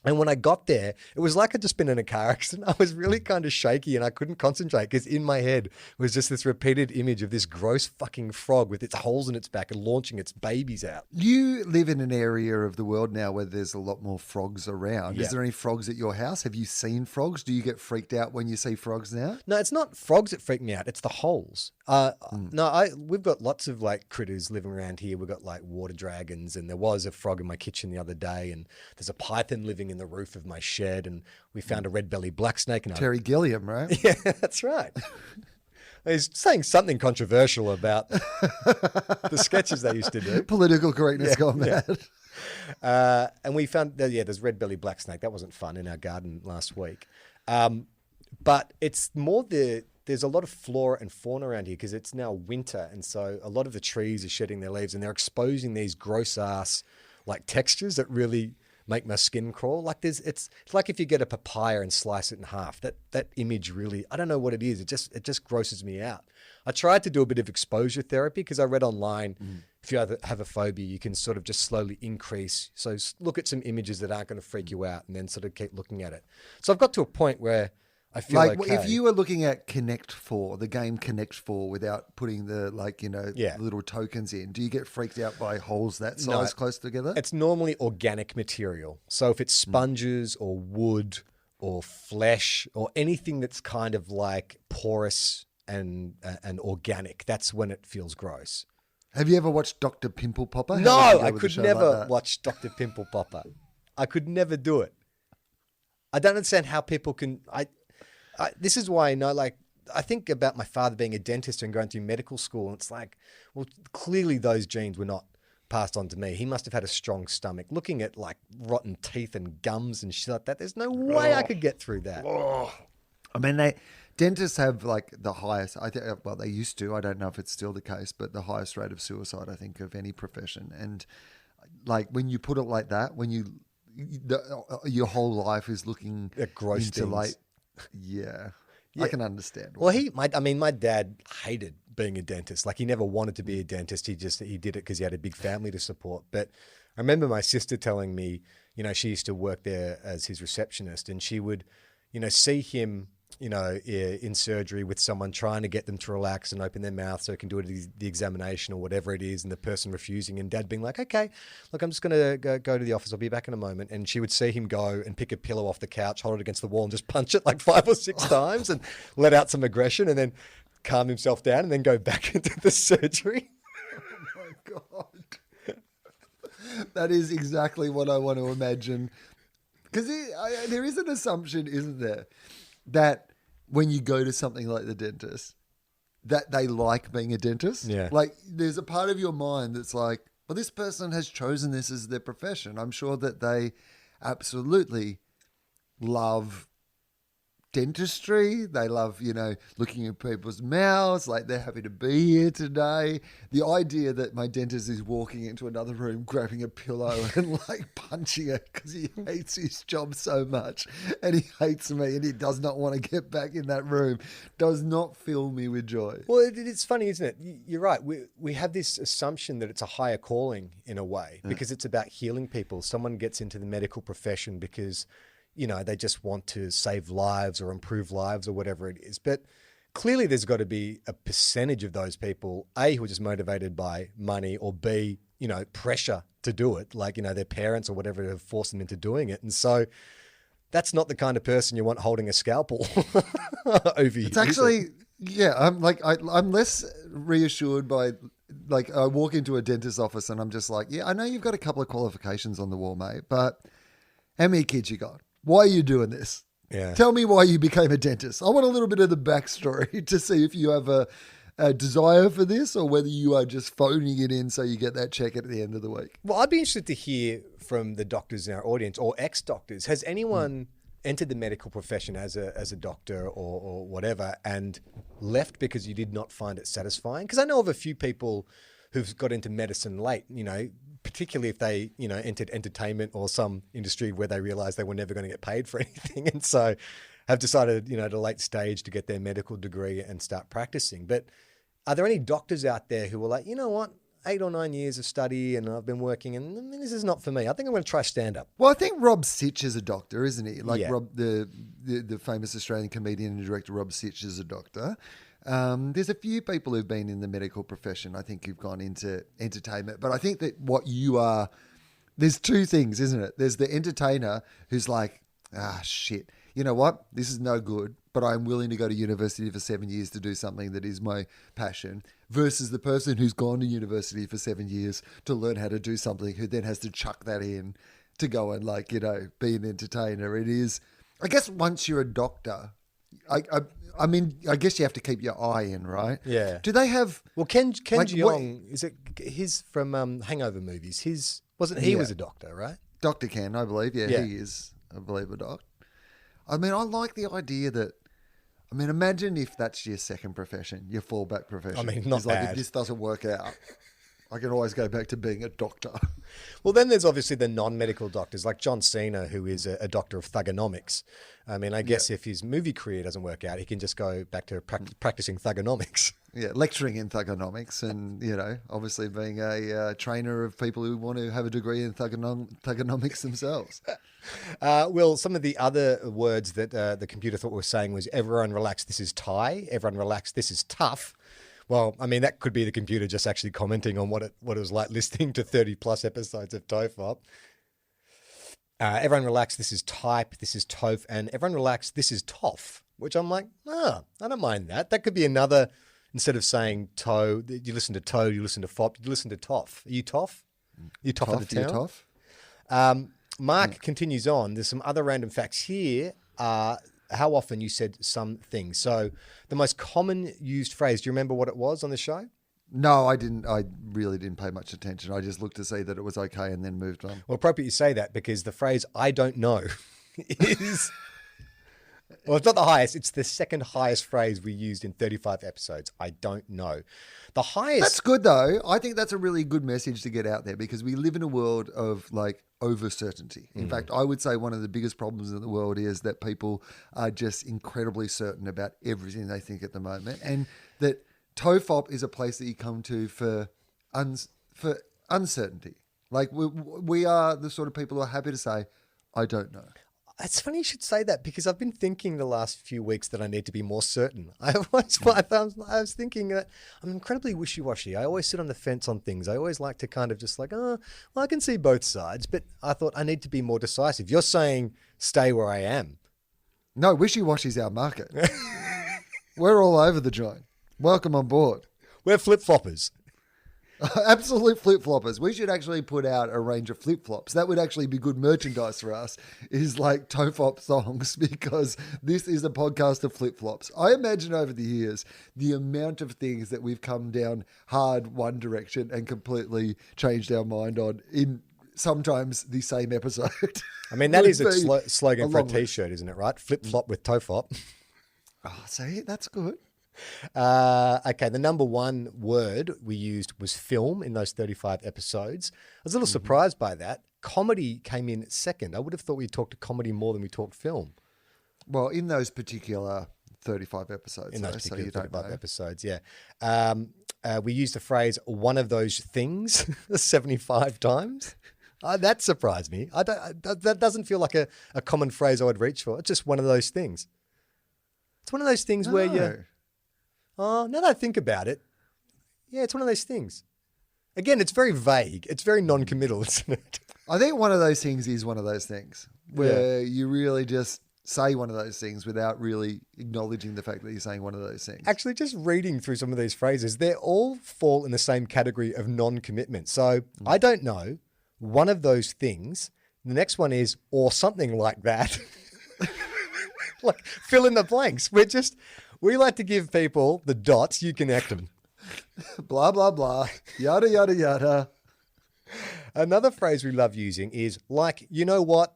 And when I got there, it was like I'd just been in a car accident. I was really kind of shaky and I couldn't concentrate because in my head was just this repeated image of this gross fucking frog with its holes in its back and launching its babies out.
You live in an area of the world now where there's a lot more frogs around.
Yeah.
Is there any frogs at your house? Have you seen frogs? Do you get freaked out when you see frogs now?
No, it's not frogs that freak me out. It's the holes. No, we've got lots of like critters living around here. We've got like water dragons, and there was a frog in my kitchen the other day, and there's a python living in the roof of my shed, and we found a red-bellied black snake. And
Terry Gilliam, right?
Yeah, that's right. He's saying something controversial about the sketches they used to do.
Political correctness gone mad.
And we found that, there's red-bellied black snake. That wasn't fun in our garden last week. But it's more there's a lot of flora and fauna around here because it's now winter. And so a lot of the trees are shedding their leaves and they're exposing these gross ass like textures that really make my skin crawl. Like it's like if you get a papaya and slice it in half, that image really, I don't know what it is. It just grosses me out. I tried to do a bit of exposure therapy because I read online, if you have a phobia, you can sort of just slowly increase. So look at some images that aren't going to freak you out and then sort of keep looking at it. So I've got to a point where I feel like
if you were looking at Connect 4, the game Connect 4, without putting the little tokens in, do you get freaked out by holes that size close together?
It's normally organic material. So if it's sponges or wood or flesh or anything that's kind of like porous and organic, that's when it feels gross.
Have you ever watched Dr. Pimple Popper?
No, I could never watch Dr. Pimple Popper. I could never do it. I don't understand how people can. This is why I think about my father being a dentist and going through medical school. And it's like, well, clearly those genes were not passed on to me. He must have had a strong stomach. Looking at like rotten teeth and gums and shit like that, there's no way I could get through that.
I mean, dentists have like the highest, I think, well, they used to, I don't know if it's still the case, but the highest rate of suicide, I think, of any profession. And like when you put it like that, your whole life is looking
at gross
into
things.
Like, yeah, I can understand.
Well, my dad hated being a dentist. Like he never wanted to be a dentist. He did it because he had a big family to support. But I remember my sister telling me, she used to work there as his receptionist, and she would, see him, in surgery with someone trying to get them to relax and open their mouth so it can do the examination or whatever it is, and the person refusing, and Dad being like, okay, look, I'm just going to go to the office. I'll be back in a moment. And she would see him go and pick a pillow off the couch, hold it against the wall and just punch it like 5 or 6 times and let out some aggression and then calm himself down and then go back into the surgery.
Oh my God. That is exactly what I want to imagine. Because there is an assumption, isn't there, that when you go to something like the dentist, that they like being a dentist.
Yeah.
Like there's a part of your mind that's like, well, this person has chosen this as their profession. I'm sure that they absolutely love dentistry. They love, looking at people's mouths, like they're happy to be here today. The idea that my dentist is walking into another room, grabbing a pillow and like punching it because he hates his job so much and he hates me and he does not want to get back in that room does not fill me with joy.
Well, it's funny, isn't it? You're right. We have this assumption that it's a higher calling in a way because it's about healing people. Someone gets into the medical profession because they just want to save lives or improve lives or whatever it is. But clearly there's got to be a percentage of those people, A, who are just motivated by money, or B, pressure to do it. Like, their parents or whatever have forced them into doing it. And so that's not the kind of person you want holding a scalpel over you.
It's actually, I'm less reassured by, like, I walk into a dentist's office and I'm just like, I know you've got a couple of qualifications on the wall, mate, but how many kids you got? Why are you doing this?
Yeah.
Tell me why you became a dentist. I want a little bit of the backstory to see if you have a desire for this or whether you are just phoning it in so you get that check at the end of the week.
Well, I'd be interested to hear from the doctors in our audience or ex-doctors. Has anyone entered the medical profession as a doctor or whatever and left because you did not find it satisfying? Because I know of a few people who've got into medicine late, particularly if they, entered entertainment or some industry where they realized they were never going to get paid for anything. And so have decided, at a late stage to get their medical degree and start practicing. But are there any doctors out there who were like, you know what, 8 or 9 years of study and I've been working and this is not for me. I think I'm going to try stand-up.
Well, I think Rob Sitch is a doctor, isn't he? Like
Yeah.
Rob, the famous Australian comedian and director Rob Sitch is a doctor. There's a few people who've been in the medical profession, I think, who've gone into entertainment. But I think that what you are, there's two things, isn't it? There's the entertainer who's like, shit, you know what, this is no good, but I'm willing to go to university for 7 years to do something that is my passion, versus the person who's gone to university for 7 years to learn how to do something, who then has to chuck that in to go and like, you know, be an entertainer. It is, I guess once you're a doctor, I mean, I guess you have to keep your eye in, right?
Yeah.
Do they have...
Well, Ken
like,
Jeong, is it his from Hangover movies? He was a doctor, right?
Dr. Ken, I believe. Yeah,
Yeah.
he is, I believe, a doc. I mean, I like the idea that, I mean, imagine if that's your second profession, your fallback profession.
I mean, not
It's like,
bad.
if this doesn't work out, I can always go back to being a doctor.
Well, then there's obviously the non-medical doctors, like John Cena, who is a doctor of thugonomics. I mean, I guess if his movie career doesn't work out, he can just go back to practicing thugonomics.
Yeah, lecturing in thugonomics and, you know, obviously being a trainer of people who want to have a degree in thugonomics themselves.
Well, some of the other words that the computer thought we were saying was, everyone relax, this is Thai. Everyone relax, this is tough. Well, I mean, that could be the computer just actually commenting on what it was like listening to 30 plus episodes of TOFOP. Everyone relax, this is type, this is TOF, and everyone relax, this is TOF, which I'm like, I don't mind that. That could be another, instead of saying toe, you listen to toe, you listen to FOP, you listen to TOF. Are you TOF? You TOF of the town?
TOF?
Mark continues on. There's some other random facts here. How often you said some things. So the most common used phrase, do you remember what it was on the show?
No, I didn't. I really didn't pay much attention. I just looked to see that it was okay and then moved on.
Well, appropriate you say that, because the phrase "I don't know" is, well, it's not the highest. It's the second highest phrase we used in 35 episodes. I don't know. The highest.
That's good though. I think that's a really good message to get out there, because we live in a world of like over certainty. In fact, I would say one of the biggest problems in the world is that people are just incredibly certain about everything they think at the moment, and that TOFOP is a place that you come to for uncertainty. Like we are the sort of people who are happy to say, I don't know.
It's funny you should say that, because I've been thinking the last few weeks that I need to be more certain. I was thinking that I'm incredibly wishy-washy. I always sit on the fence on things. I always like to kind of just like, well, I can see both sides, but I thought I need to be more decisive. You're saying stay where I am.
No, wishy-washy's our market. We're all over the joint. Welcome on board.
We're flip-floppers.
Absolute flip-floppers. We should actually put out a range of flip-flops. That would actually be good merchandise for us, is like TOFOP songs, because this is a podcast of flip-flops. I imagine over the years, the amount of things that we've come down hard one direction and completely changed our mind on in sometimes the same episode.
I mean, that is a slogan for a T-shirt, isn't it, right? Flip-flop with TOFOP.
Oh, see, that's good.
Okay, the number one word we used was film in those 35 episodes. I was a little surprised by that. Comedy came in second. I would have thought we talked to comedy more than we talked film.
Well, in those particular 35 episodes.
In those
though,
particular
so you don't
35
know.
episodes, yeah. We used the phrase "one of those things" 75 times. That surprised me. That doesn't feel like a common phrase I would reach for. It's just one of those things. It's one of those things where you... Oh, now that I think about it, yeah, it's one of those things. Again, it's very vague. It's very non-committal, isn't it?
I think one of those things is one of those things where you really just say one of those things without really acknowledging the fact that you're saying one of those things.
Actually, just reading through some of these phrases, they all fall in the same category of non-commitment. So I don't know, one of those things. The next one is, or something like that. Like, fill in the blanks. We like to give people the dots, you connect them.
Blah, blah, blah. Yada, yada, yada.
Another phrase we love using is like, you know what?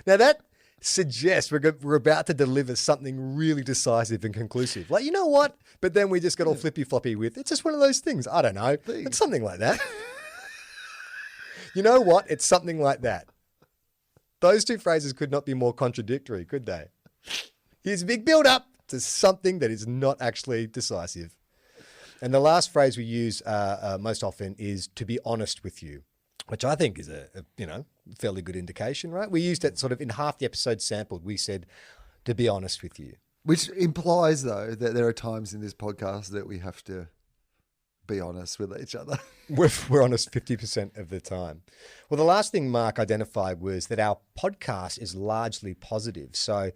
Now that suggests we're about to deliver something really decisive and conclusive. Like, you know what? But then we just got all flippy floppy with, it's just one of those things. I don't know. It's something like that. You know what? It's something like that. Those two phrases could not be more contradictory, could they? Here's a big build-up to something that is not actually decisive. And the last phrase we use most often is "to be honest with you," which I think is a fairly good indication, right? We used it sort of in half the episode sampled. We said, "to be honest with you,"
Which implies, though, that there are times in this podcast that we have to be honest with each other.
We're honest 50% of the time. Well, the last thing Mark identified was that our podcast is largely positive. So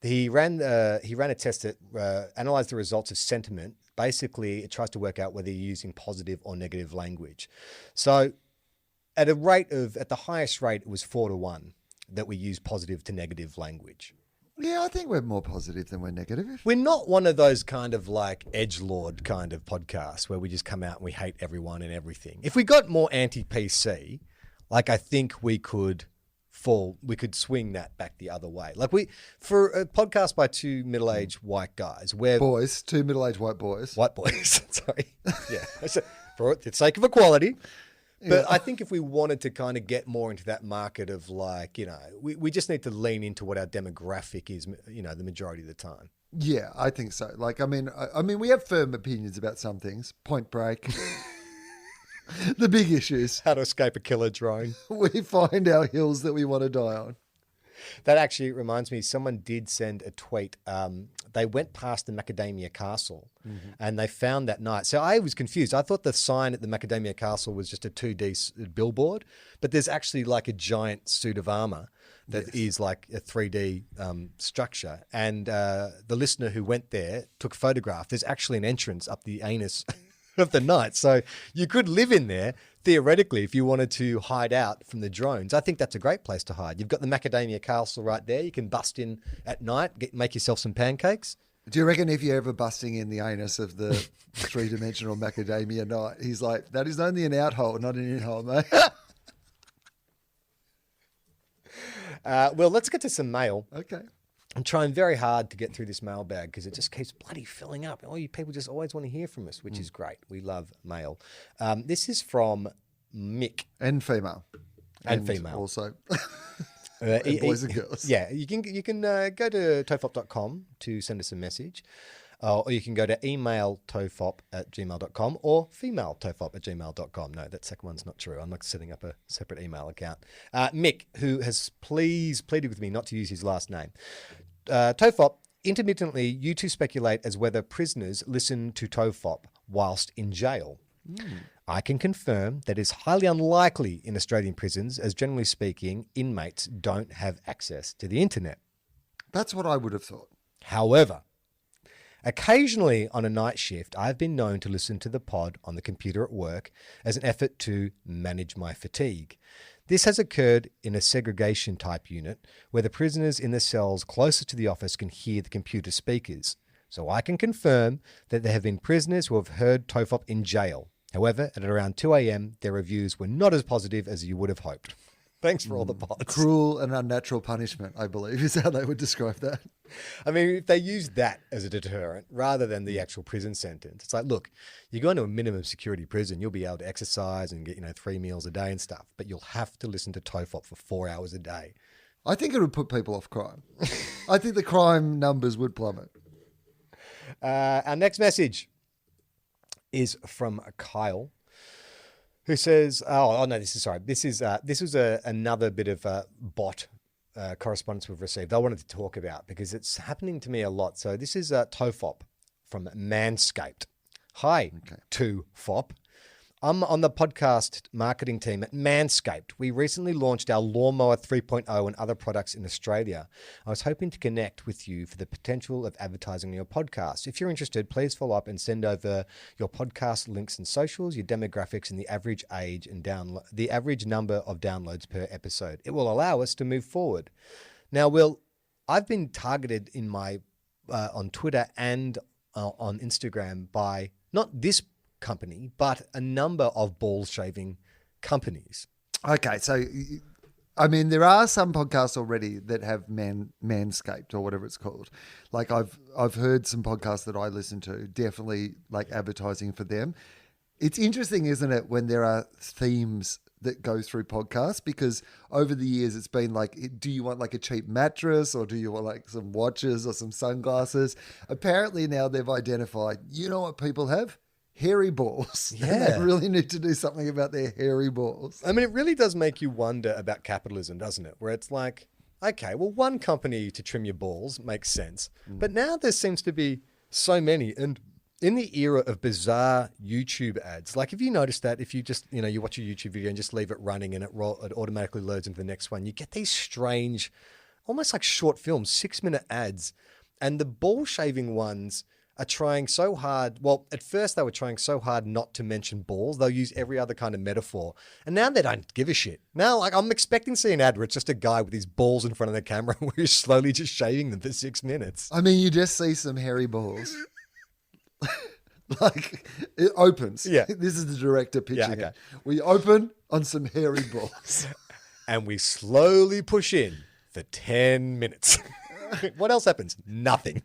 he ran a test that analyzed the results of sentiment. Basically, it tries to work out whether you're using positive or negative language. So at the highest rate, it was 4-1 that we use positive to negative language.
Yeah, I think we're more positive than we're negative.
We're not one of those kind of like edgelord kind of podcasts where we just come out and we hate everyone and everything. If we got more anti-PC, like I think we could swing that back the other way. Like for a podcast by two middle-aged white guys,
two middle-aged white boys.
White boys, sorry. Yeah, for the sake of equality. But I think if we wanted to kind of get more into that market of like, we just need to lean into what our demographic is, the majority of the time.
Yeah, I think so. Like, I mean, we have firm opinions about some things. Point Break. The big issues.
How to escape a killer drone.
We find our hills that we want to die on.
That actually reminds me, someone did send a tweet. They went past the Macadamia Castle and they found that night. So I was confused. I thought the sign at the Macadamia Castle was just a 2D billboard, but there's actually like a giant suit of armor that is like a 3D structure. And the listener who went there took a photograph. There's actually an entrance up the anus of the night. So you could live in there theoretically if you wanted to hide out from the drones. I think that's a great place to hide. You've got the Macadamia Castle right there. You can bust in at night, make yourself some pancakes.
Do you reckon if you're ever busting in the anus of the three-dimensional macadamia night, he's like, that is only an out hole, not an in hole, mate?
Well, let's get to some mail.
Okay.
I'm trying very hard to get through this mailbag because it just keeps bloody filling up. All you people just always want to hear from us, which is great. We love mail. This is from Mick.
And female.
And female.
Also. And boys and girls.
Yeah, you can go to tofop.com to send us a message. Or you can go to email tofop@gmail.com or female tofop@gmail.com. No, that second one's not true. I'm not setting up a separate email account. Mick, who has pleaded with me not to use his last name. Tofop, intermittently, you two speculate as whether prisoners listen to Tofop whilst in jail. I can confirm that it's highly unlikely in Australian prisons, as generally speaking, inmates don't have access to the internet.
That's what I would have thought.
However, occasionally on a night shift, I've been known to listen to the pod on the computer at work as an effort to manage my fatigue. This has occurred in a segregation type unit where the prisoners in the cells closest to the office can hear the computer speakers. So I can confirm that there have been prisoners who have heard Tofop in jail. However, at around 2 a.m, their reviews were not as positive as you would have hoped. Thanks for all the pods.
Cruel and unnatural punishment, I believe, is how they would describe that.
I mean, if they use that as a deterrent rather than the actual prison sentence, it's like, look, you go into a minimum security prison, you'll be able to exercise and get, 3 meals a day and stuff, but you'll have to listen to Tofop for 4 hours a day.
I think it would put people off crime. I think the crime numbers would plummet.
Our next message is from Kyle, who says, this was another bit of bot correspondence we've received I wanted to talk about because it's happening to me a lot. So this is Tofop from Manscaped. Hi, TOFOP. I'm on the podcast marketing team at Manscaped. We recently launched our Lawnmower 3.0 and other products in Australia. I was hoping to connect with you for the potential of advertising on your podcast. If you're interested, please follow up and send over your podcast links and socials, your demographics, and the average age and the average number of downloads per episode. It will allow us to move forward. Now, Will, I've been targeted in my on Twitter and on Instagram by not this company, but a number of ball shaving companies.
Okay, so I mean, there are some podcasts already that have Manscaped or whatever it's called. Like I've heard some podcasts that I listen to, definitely like advertising for them. It's interesting, isn't it, when there are themes that go through podcasts, because over the years it's been like, do you want like a cheap mattress or do you want like some watches or some sunglasses? Apparently now they've identified, you know what people have? Hairy balls.
Yeah.
And they really need to do something about their hairy balls.
I mean, it really does make you wonder about capitalism, doesn't it? Where it's like, okay, well, one company to trim your balls makes sense. But now there seems to be so many. And in the era of bizarre YouTube ads, like if you notice that if you just, you watch a YouTube video and just leave it running and it automatically loads into the next one, you get these strange, almost like short films, 6-minute ads. And the ball shaving ones are trying so hard. Well, at first they were trying so hard not to mention balls. They'll use every other kind of metaphor. And now they don't give a shit. Now, like I'm expecting to see an ad where it's just a guy with his balls in front of the camera where he's slowly just shaving them for 6 minutes.
I mean, you just see some hairy balls. Like it opens.
Yeah.
This is the director pitching
okay.
it. We open on some hairy balls.
And we slowly push in for 10 minutes. What else happens? Nothing.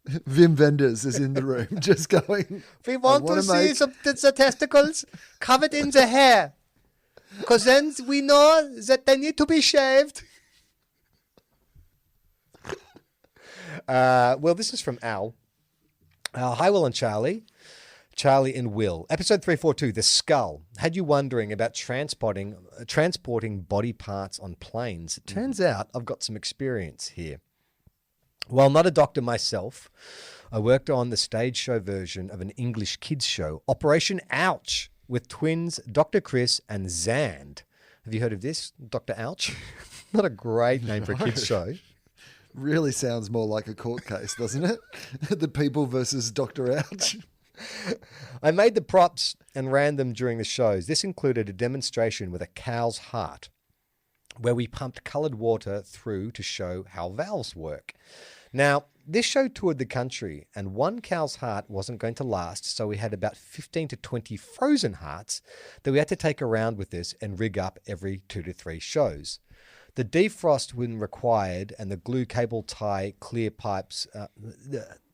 Wim Wenders is in the room just going,
We want to see the testicles covered in the hair. Because then we know that they need to be shaved. Well, this is from Al. Hi, Will and Charlie. Charlie and Will. Episode 342, The Skull. Had you wondering about transporting body parts on planes? It turns out I've got some experience here. While not a doctor myself, I worked on the stage show version of an English kids show, Operation Ouch, with twins Dr. Chris and Zand. Have you heard of this, Dr. Ouch? Not a great name for a kids show.
Really sounds more like a court case, doesn't it? The People versus Dr. Ouch.
I made the props and ran them during the shows. This included a demonstration with a cow's heart, where we pumped coloured water through to show how valves work. Now, this show toured the country, and one cow's heart wasn't going to last, so we had about 15 to 20 frozen hearts that we had to take around with us and rig up every 2 to 3 shows. The defrost when required and the glue cable tie clear pipes...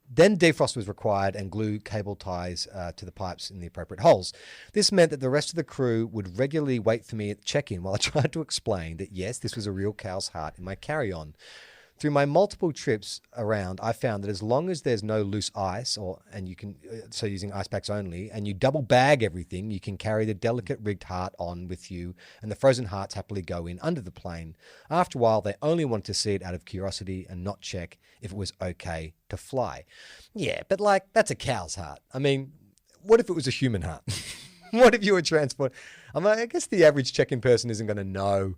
Then defrost was required and glue cable ties to the pipes in the appropriate holes. This meant that the rest of the crew would regularly wait for me at check-in while I tried to explain that, yes, this was a real cow's heart in my carry-on. Through my multiple trips around, I found that as long as there's no loose ice, so using ice packs only, and you double bag everything, you can carry the delicate rigged heart on with you, and the frozen hearts happily go in under the plane. After a while, they only wanted to see it out of curiosity and not check if it was okay to fly. Yeah, but that's a cow's heart. I mean, what if it was a human heart? What if you were transport? I guess the average check-in person isn't going to know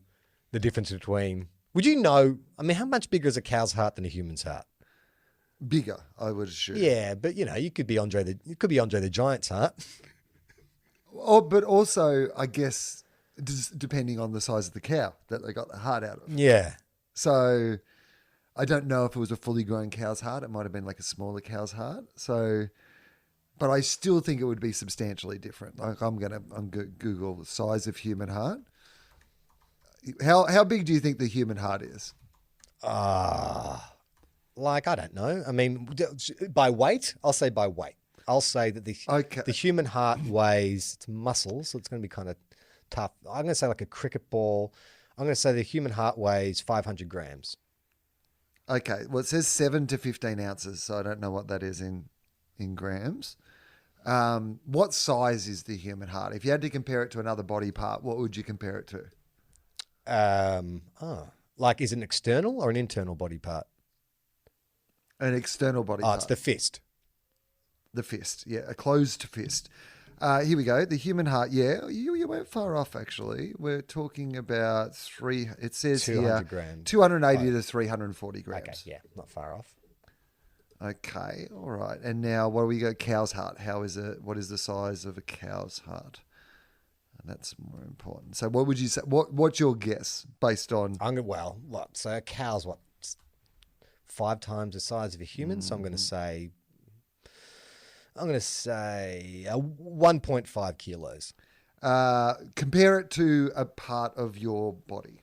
the difference between... Would you know, how much bigger is a cow's heart than a human's heart?
Bigger, I would assume.
Yeah, but you could be Andre the Giant's heart.
But also, I guess, depending on the size of the cow that they got the heart out of.
Yeah.
So I don't know if it was a fully grown cow's heart. It might have been like a smaller cow's heart. So, but I still think it would be substantially different. Like I'm gonna Google the size of human heart. How big do you think the human heart is?
I don't know. By weight, I'll say by weight. I'll say that the human heart weighs, it's muscle, so it's going to be kind of tough. I'm going to say like a cricket ball. I'm going to say the human heart weighs 500 grams.
Okay. Well, it says 7 to 15 ounces, so I don't know what that is in grams. What size is the human heart? If you had to compare it to another body part, what would you compare it to?
Is it an external or an internal body part?
An external body part.
Oh, it's the fist.
The fist, yeah, a closed fist. Here we go. The human heart, yeah, you went far off, actually. We're talking about it says
200 grams.
280 to 340 grams.
Okay, yeah, not far off.
Okay, all right. And now, what do we go? Cow's heart. How is it? What is the size of a cow's heart? And that's more important. So what would you say? What's your guess based on?
So a cow's 5 times the size of a human. So I'm going to say 1.5 kilos.
Compare it to a part of your body.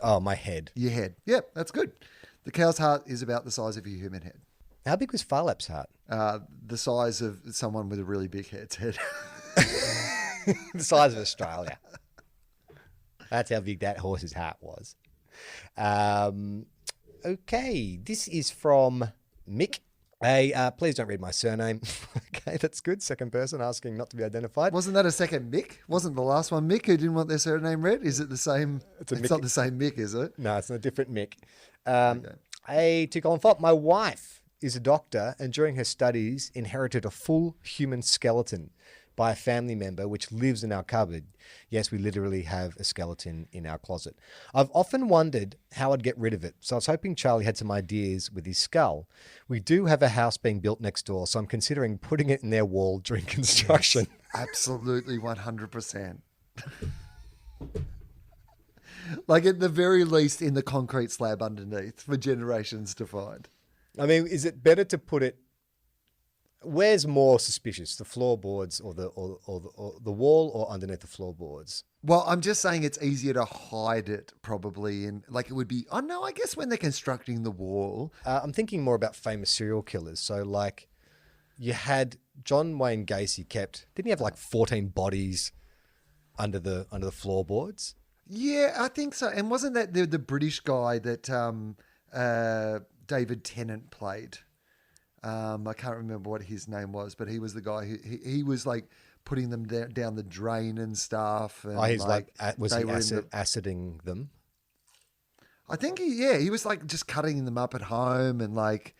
Oh, my head.
Your head. Yep, that's good. The cow's heart is about the size of your human head.
How big was Farlap's heart?
The size of someone with a really big head.
The size of Australia. That's how big that horse's heart was. Okay, this is from Mick. Hey, please don't read my surname. Okay, that's good. Second person asking not to be identified.
Wasn't that a second Mick? Wasn't the last one Mick who didn't want their surname read? Is it the same? It's not the same Mick, is it?
No, it's a different Mick.
Okay.
Hey, to TOFOP, my wife is a doctor and during her studies inherited a full human skeleton by a family member which lives in our cupboard. Yes, we literally have a skeleton in our closet. I've often wondered how I'd get rid of it, so I was hoping Charlie had some ideas with his skull. We do have a house being built next door, so I'm considering putting it in their wall during construction.
Yes, absolutely, 100%. Like at the very least in the concrete slab underneath for generations to find.
I mean, is it better to put it... Where's more suspicious, the floorboards or the wall or underneath the floorboards?
Well, I'm just saying it's easier to hide it probably in, like it would be, oh no, I guess when they're constructing the wall.
I'm thinking more about famous serial killers. So like you had John Wayne Gacy didn't he have like 14 bodies under the floorboards?
Yeah, I think so. And wasn't that the British guy that David Tennant played? I can't remember what his name was, but he was the guy who he was like putting them down the drain and stuff. And
he's was he aciding them?
I think he was like just cutting them up at home and like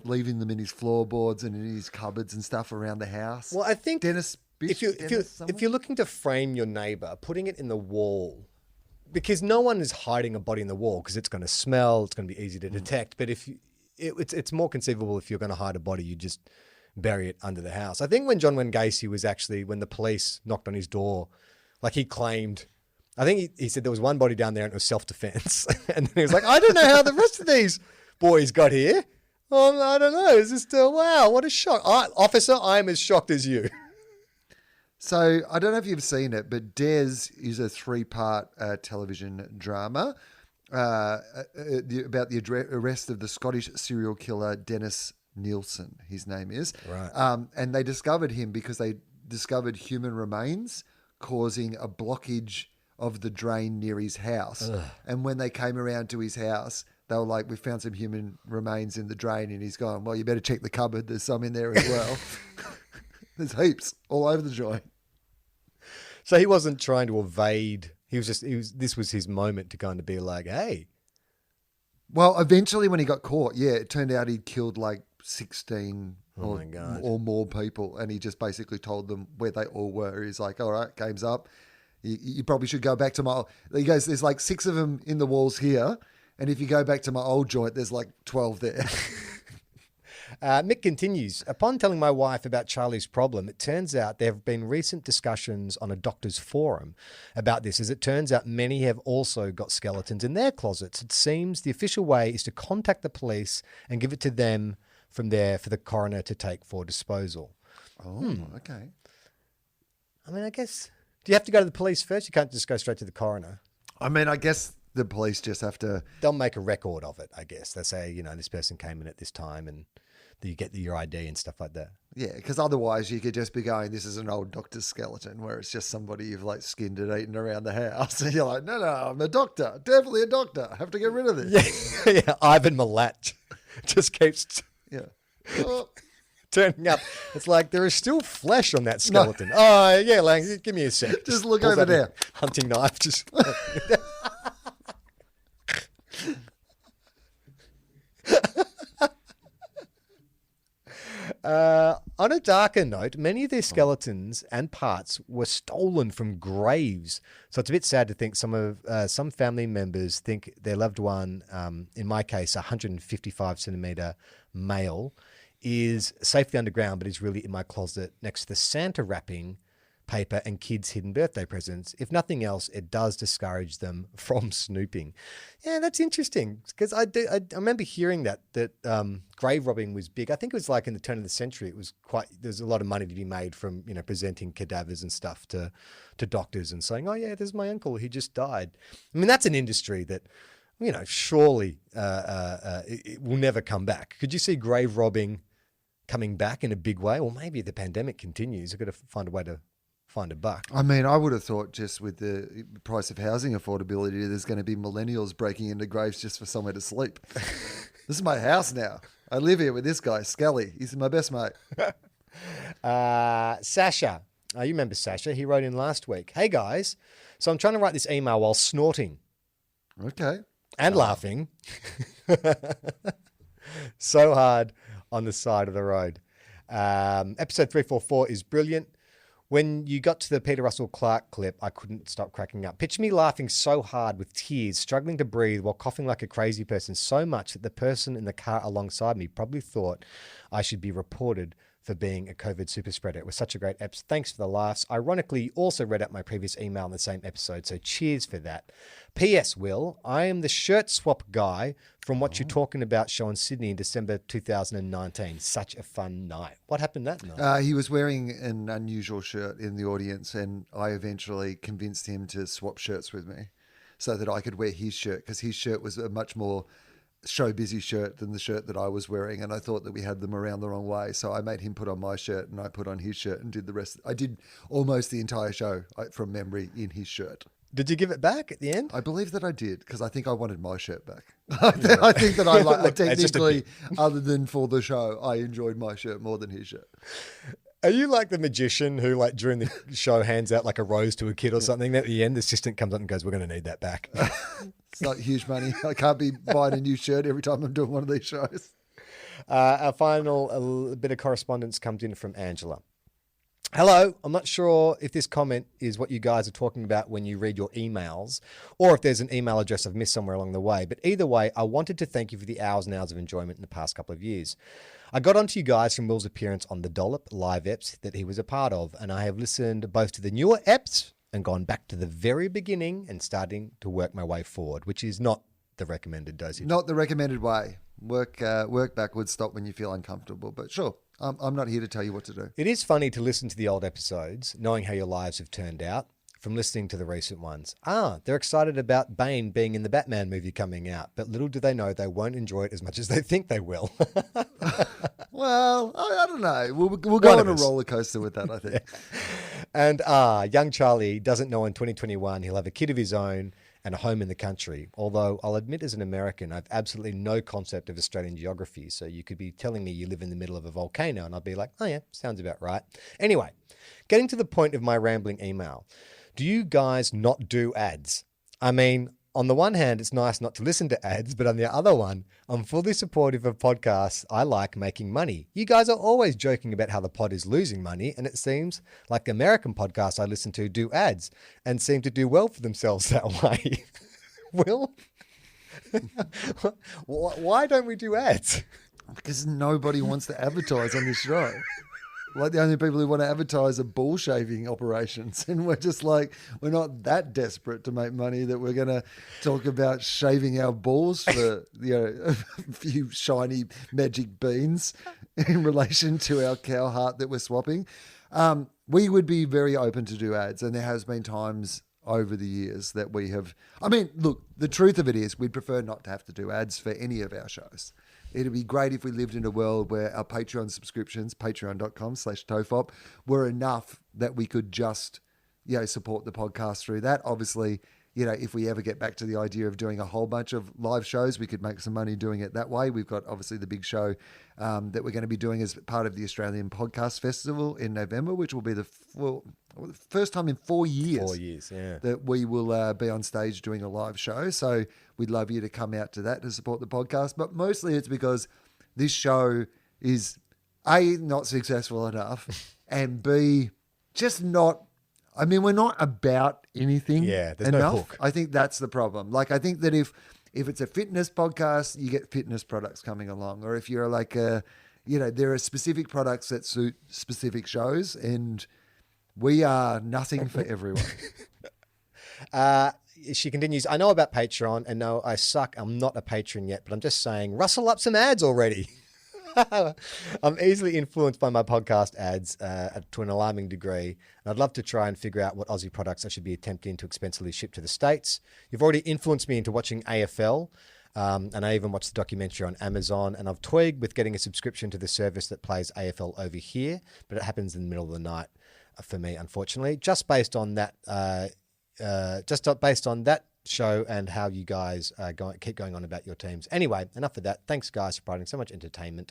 leaving them in his floorboards and in his cupboards and stuff around the house.
Well, I think
if
you're looking to frame your neighbor, putting it in the wall, because no one is hiding a body in the wall because it's going to smell, it's going to be easy to detect. But if it's more conceivable if you're going to hide a body, you just bury it under the house. I think when John Wayne Gacy was when the police knocked on his door, like he claimed, I think he said there was one body down there and it was self-defense. And then he was like, I don't know how the rest of these boys got here. I don't know. Is this still, wow, what a shock. Officer, I'm as shocked as you.
So I don't know if you've seen it, but Des is a 3-part television drama about the arrest of the Scottish serial killer Dennis Nielsen, his name is.
Right.
And they discovered him because they discovered human remains causing a blockage of the drain near his house. Ugh. And when they came around to his house, they were like, we found some human remains in the drain. And he's gone, well, you better check the cupboard. There's some in there as well. There's heaps all over the joint.
So he wasn't trying to evade. This was his moment to kind of be like, hey.
Well, eventually when he got caught, it turned out he'd killed like 16 or more people. And he just basically told them where they all were. He's like, all right, game's up. You probably should go back to my... He goes, there's like 6 of them in the walls here. And if you go back to my old joint, there's like 12 there.
Mick continues, upon telling my wife about Charlie's problem, it turns out there have been recent discussions on a doctor's forum about this. As it turns out, many have also got skeletons in their closets. It seems the official way is to contact the police and give it to them from there for the coroner to take for disposal.
Oh, okay.
I mean, I guess, do you have to go to the police first? You can't just go straight to the coroner.
I mean, I guess the police just have to...
They'll make a record of it, I guess. They say, this person came in at this time and you get your ID and stuff like that.
Yeah, because otherwise you could just be going, this is an old doctor's skeleton, where it's just somebody you've like skinned and eaten around the house. And you're like, no, I'm a doctor. Definitely a doctor. I have to get rid of this.
Yeah, Ivan Milat just keeps turning up. It's like there is still flesh on that skeleton. No. Oh, yeah, Lang, give me a sec.
Just look over there.
Hunting knife. Just... On a darker note, many of their skeletons and parts were stolen from graves. So it's a bit sad to think some family members think their loved one, in my case, a 155 centimetre male, is safely underground, but is really in my closet next to the Santa wrapping paper and kids' hidden birthday presents. If nothing else, it does discourage them from snooping. Yeah, that's interesting because I remember hearing that grave robbing was big. I think it was like in the turn of the century. It was there's a lot of money to be made from presenting cadavers and stuff to doctors and saying, oh yeah, there's my uncle, he just died. I mean, that's an industry that surely it will never come back. Could you see grave robbing coming back in a big way? Or maybe the pandemic continues. I've got to find a way to find a buck.
I mean, I would have thought just with the price of housing affordability, there's going to be millennials breaking into graves just for somewhere to sleep. This is my house now. I live here with this guy, Skelly. He's my best mate.
Sasha. You remember Sasha? He wrote in last week. Hey, guys. So I'm trying to write this email while snorting.
Okay.
And laughing. So hard on the side of the road. Episode 344 is brilliant. When you got to the Peter Russell Clark clip, I couldn't stop cracking up. Picture me laughing so hard with tears, struggling to breathe while coughing like a crazy person so much that the person in the car alongside me probably thought I should be reported for being a COVID super spreader. It was such a great episode. Thanks for the laughs. Ironically, you also read out my previous email in the same episode, so cheers for that. P.S. Will, I am the shirt swap guy from What You're Talking About show in Sydney in December 2019. Such a fun night. What happened that night?
He was wearing an unusual shirt in the audience, and I eventually convinced him to swap shirts with me so that I could wear his shirt, because his shirt was a much more show busy shirt than the shirt that I was wearing, and I thought that we had them around the wrong way, so I made him put on my shirt and I put on his shirt and did the rest. I did almost the entire show from memory in his shirt.
Did you give it back at the end?
I believe that I did, because I think I wanted my shirt back. I think that I
Look,
technically, other than for the show, I enjoyed my shirt more than his shirt.
Are you like the magician who, like, during the show hands out like a rose to a kid or something? At the end, the assistant comes up and goes, "We're going to need that back."
It's not huge money. I can't be buying a new shirt every time I'm doing one of these shows.
Our final bit of correspondence comes in from Angela. Hello, I'm not sure if this comment is what you guys are talking about when you read your emails, or if there's an email address I've missed somewhere along the way. But either way, I wanted to thank you for the hours and hours of enjoyment in the past couple of years. I got onto you guys from Will's appearance on the Dollop live eps that he was a part of, and I have listened both to the newer eps and gone back to the very beginning and starting to work my way forward, which is not the recommended dosage.
Not the recommended way. Work backwards, stop when you feel uncomfortable. But sure, I'm not here to tell you what to do.
It is funny to listen to the old episodes, knowing how your lives have turned out, from listening to the recent ones. They're excited about Bane being in the Batman movie coming out, but little do they know they won't enjoy it as much as they think they will.
Well, I don't know. We'll go on a roller coaster with that, I think.
And young Charlie doesn't know in 2021 he'll have a kid of his own and a home in the country. Although I'll admit, as an American, I've absolutely no concept of Australian geography. So you could be telling me you live in the middle of a volcano and I'll be like, oh yeah, sounds about right. Anyway, getting to the point of my rambling email. Do you guys not do ads? I mean, on the one hand, it's nice not to listen to ads, but on the other one, I'm fully supportive of podcasts. I like making money. You guys are always joking about how the pod is losing money, and it seems like the American podcasts I listen to do ads and seem to do well for themselves that way. Will? Why don't we do ads?
Because nobody wants to advertise on this show. Like, the only people who want to advertise are ball shaving operations. And we're just like, we're not that desperate to make money that we're going to talk about shaving our balls for, a few shiny magic beans in relation to our cow heart that we're swapping. We would be very open to do ads. And there has been times over the years that we have, I mean, look, the truth of it is we'd prefer not to have to do ads for any of our shows. It'd be great if we lived in a world where our Patreon subscriptions, patreon.com/TOFOP, were enough that we could just, support the podcast through that. Obviously, if we ever get back to the idea of doing a whole bunch of live shows, we could make some money doing it that way. We've got obviously the big show that we're going to be doing as part of the Australian Podcast Festival in November, which will be the first time in 4 years.
4 years, yeah.
That we will be on stage doing a live show. So we'd love you to come out to that to support the podcast. But mostly it's because this show is A, not successful enough, and B, just not, I mean, we're not about anything
there's
enough.
No hook.
I think that's the problem. Like, I think that if it's a fitness podcast, you get fitness products coming along. Or if you're like there are specific products that suit specific shows, and we are nothing for everyone.
She continues, I know about Patreon, and no, I suck. I'm not a patron yet, but I'm just saying, rustle up some ads already. I'm easily influenced by my podcast ads to an alarming degree. And I'd love to try and figure out what Aussie products I should be attempting to expensively ship to the States. You've already influenced me into watching AFL, and I even watched the documentary on Amazon, and I've toyed with getting a subscription to the service that plays AFL over here, but it happens in the middle of the night for me, unfortunately. Just based on that show and how you guys keep going on about your teams. Anyway, enough of that. Thanks, guys, for providing so much entertainment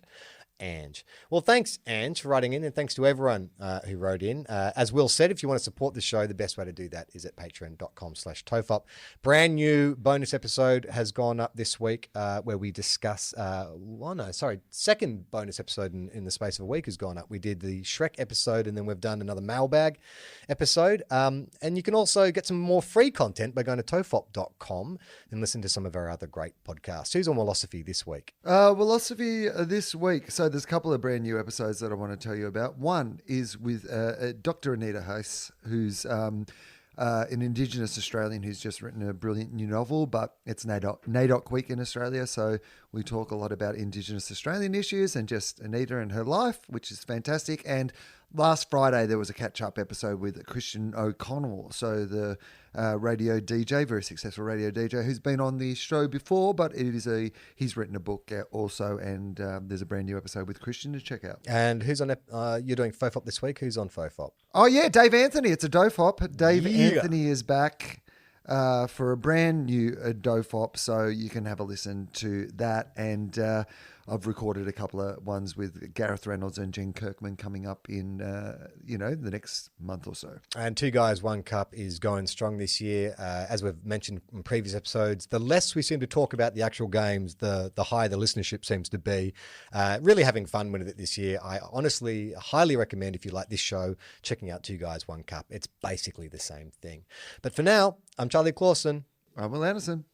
Ange. Well, thanks, Ange, for writing in, and thanks to everyone who wrote in. As Will said, if you want to support the show, the best way to do that is at patreon.com/TOFOP. Brand new bonus episode has gone up this week where we discuss, second bonus episode in the space of a week has gone up. We did the Shrek episode, and then we've done another mailbag episode. And you can also get some more free content by going to tofop.com and listen to some of our other great podcasts. Who's on Philosophy this week?
Philosophy this week. So there's a couple of brand new episodes that I want to tell you about. One is with Dr. Anita House, who's an Indigenous Australian who's just written a brilliant new novel, but it's NAIDOC week in Australia, so we talk a lot about Indigenous Australian issues and just Anita and her life, which is fantastic. And last Friday, there was a catch-up episode with Christian O'Connell, so the radio DJ, very successful radio DJ, who's been on the show before, but he's written a book also, and there's a brand new episode with Christian to check out.
And who's on? You're doing FOFOP this week. Who's on FOFOP?
Oh, yeah, Dave Anthony. It's a DOFOP. Dave Anthony is back for a brand new DOFOP, so you can have a listen to that. And I've recorded a couple of ones with Gareth Reynolds and Jen Kirkman coming up in, the next month or so. And
Two Guys, One Cup is going strong this year. As we've mentioned in previous episodes, the less we seem to talk about the actual games, the higher the listenership seems to be. Really having fun with it this year. I honestly highly recommend, if you like this show, checking out Two Guys, One Cup. It's basically the same thing. But for now, I'm Charlie Clausen.
I'm Will Anderson.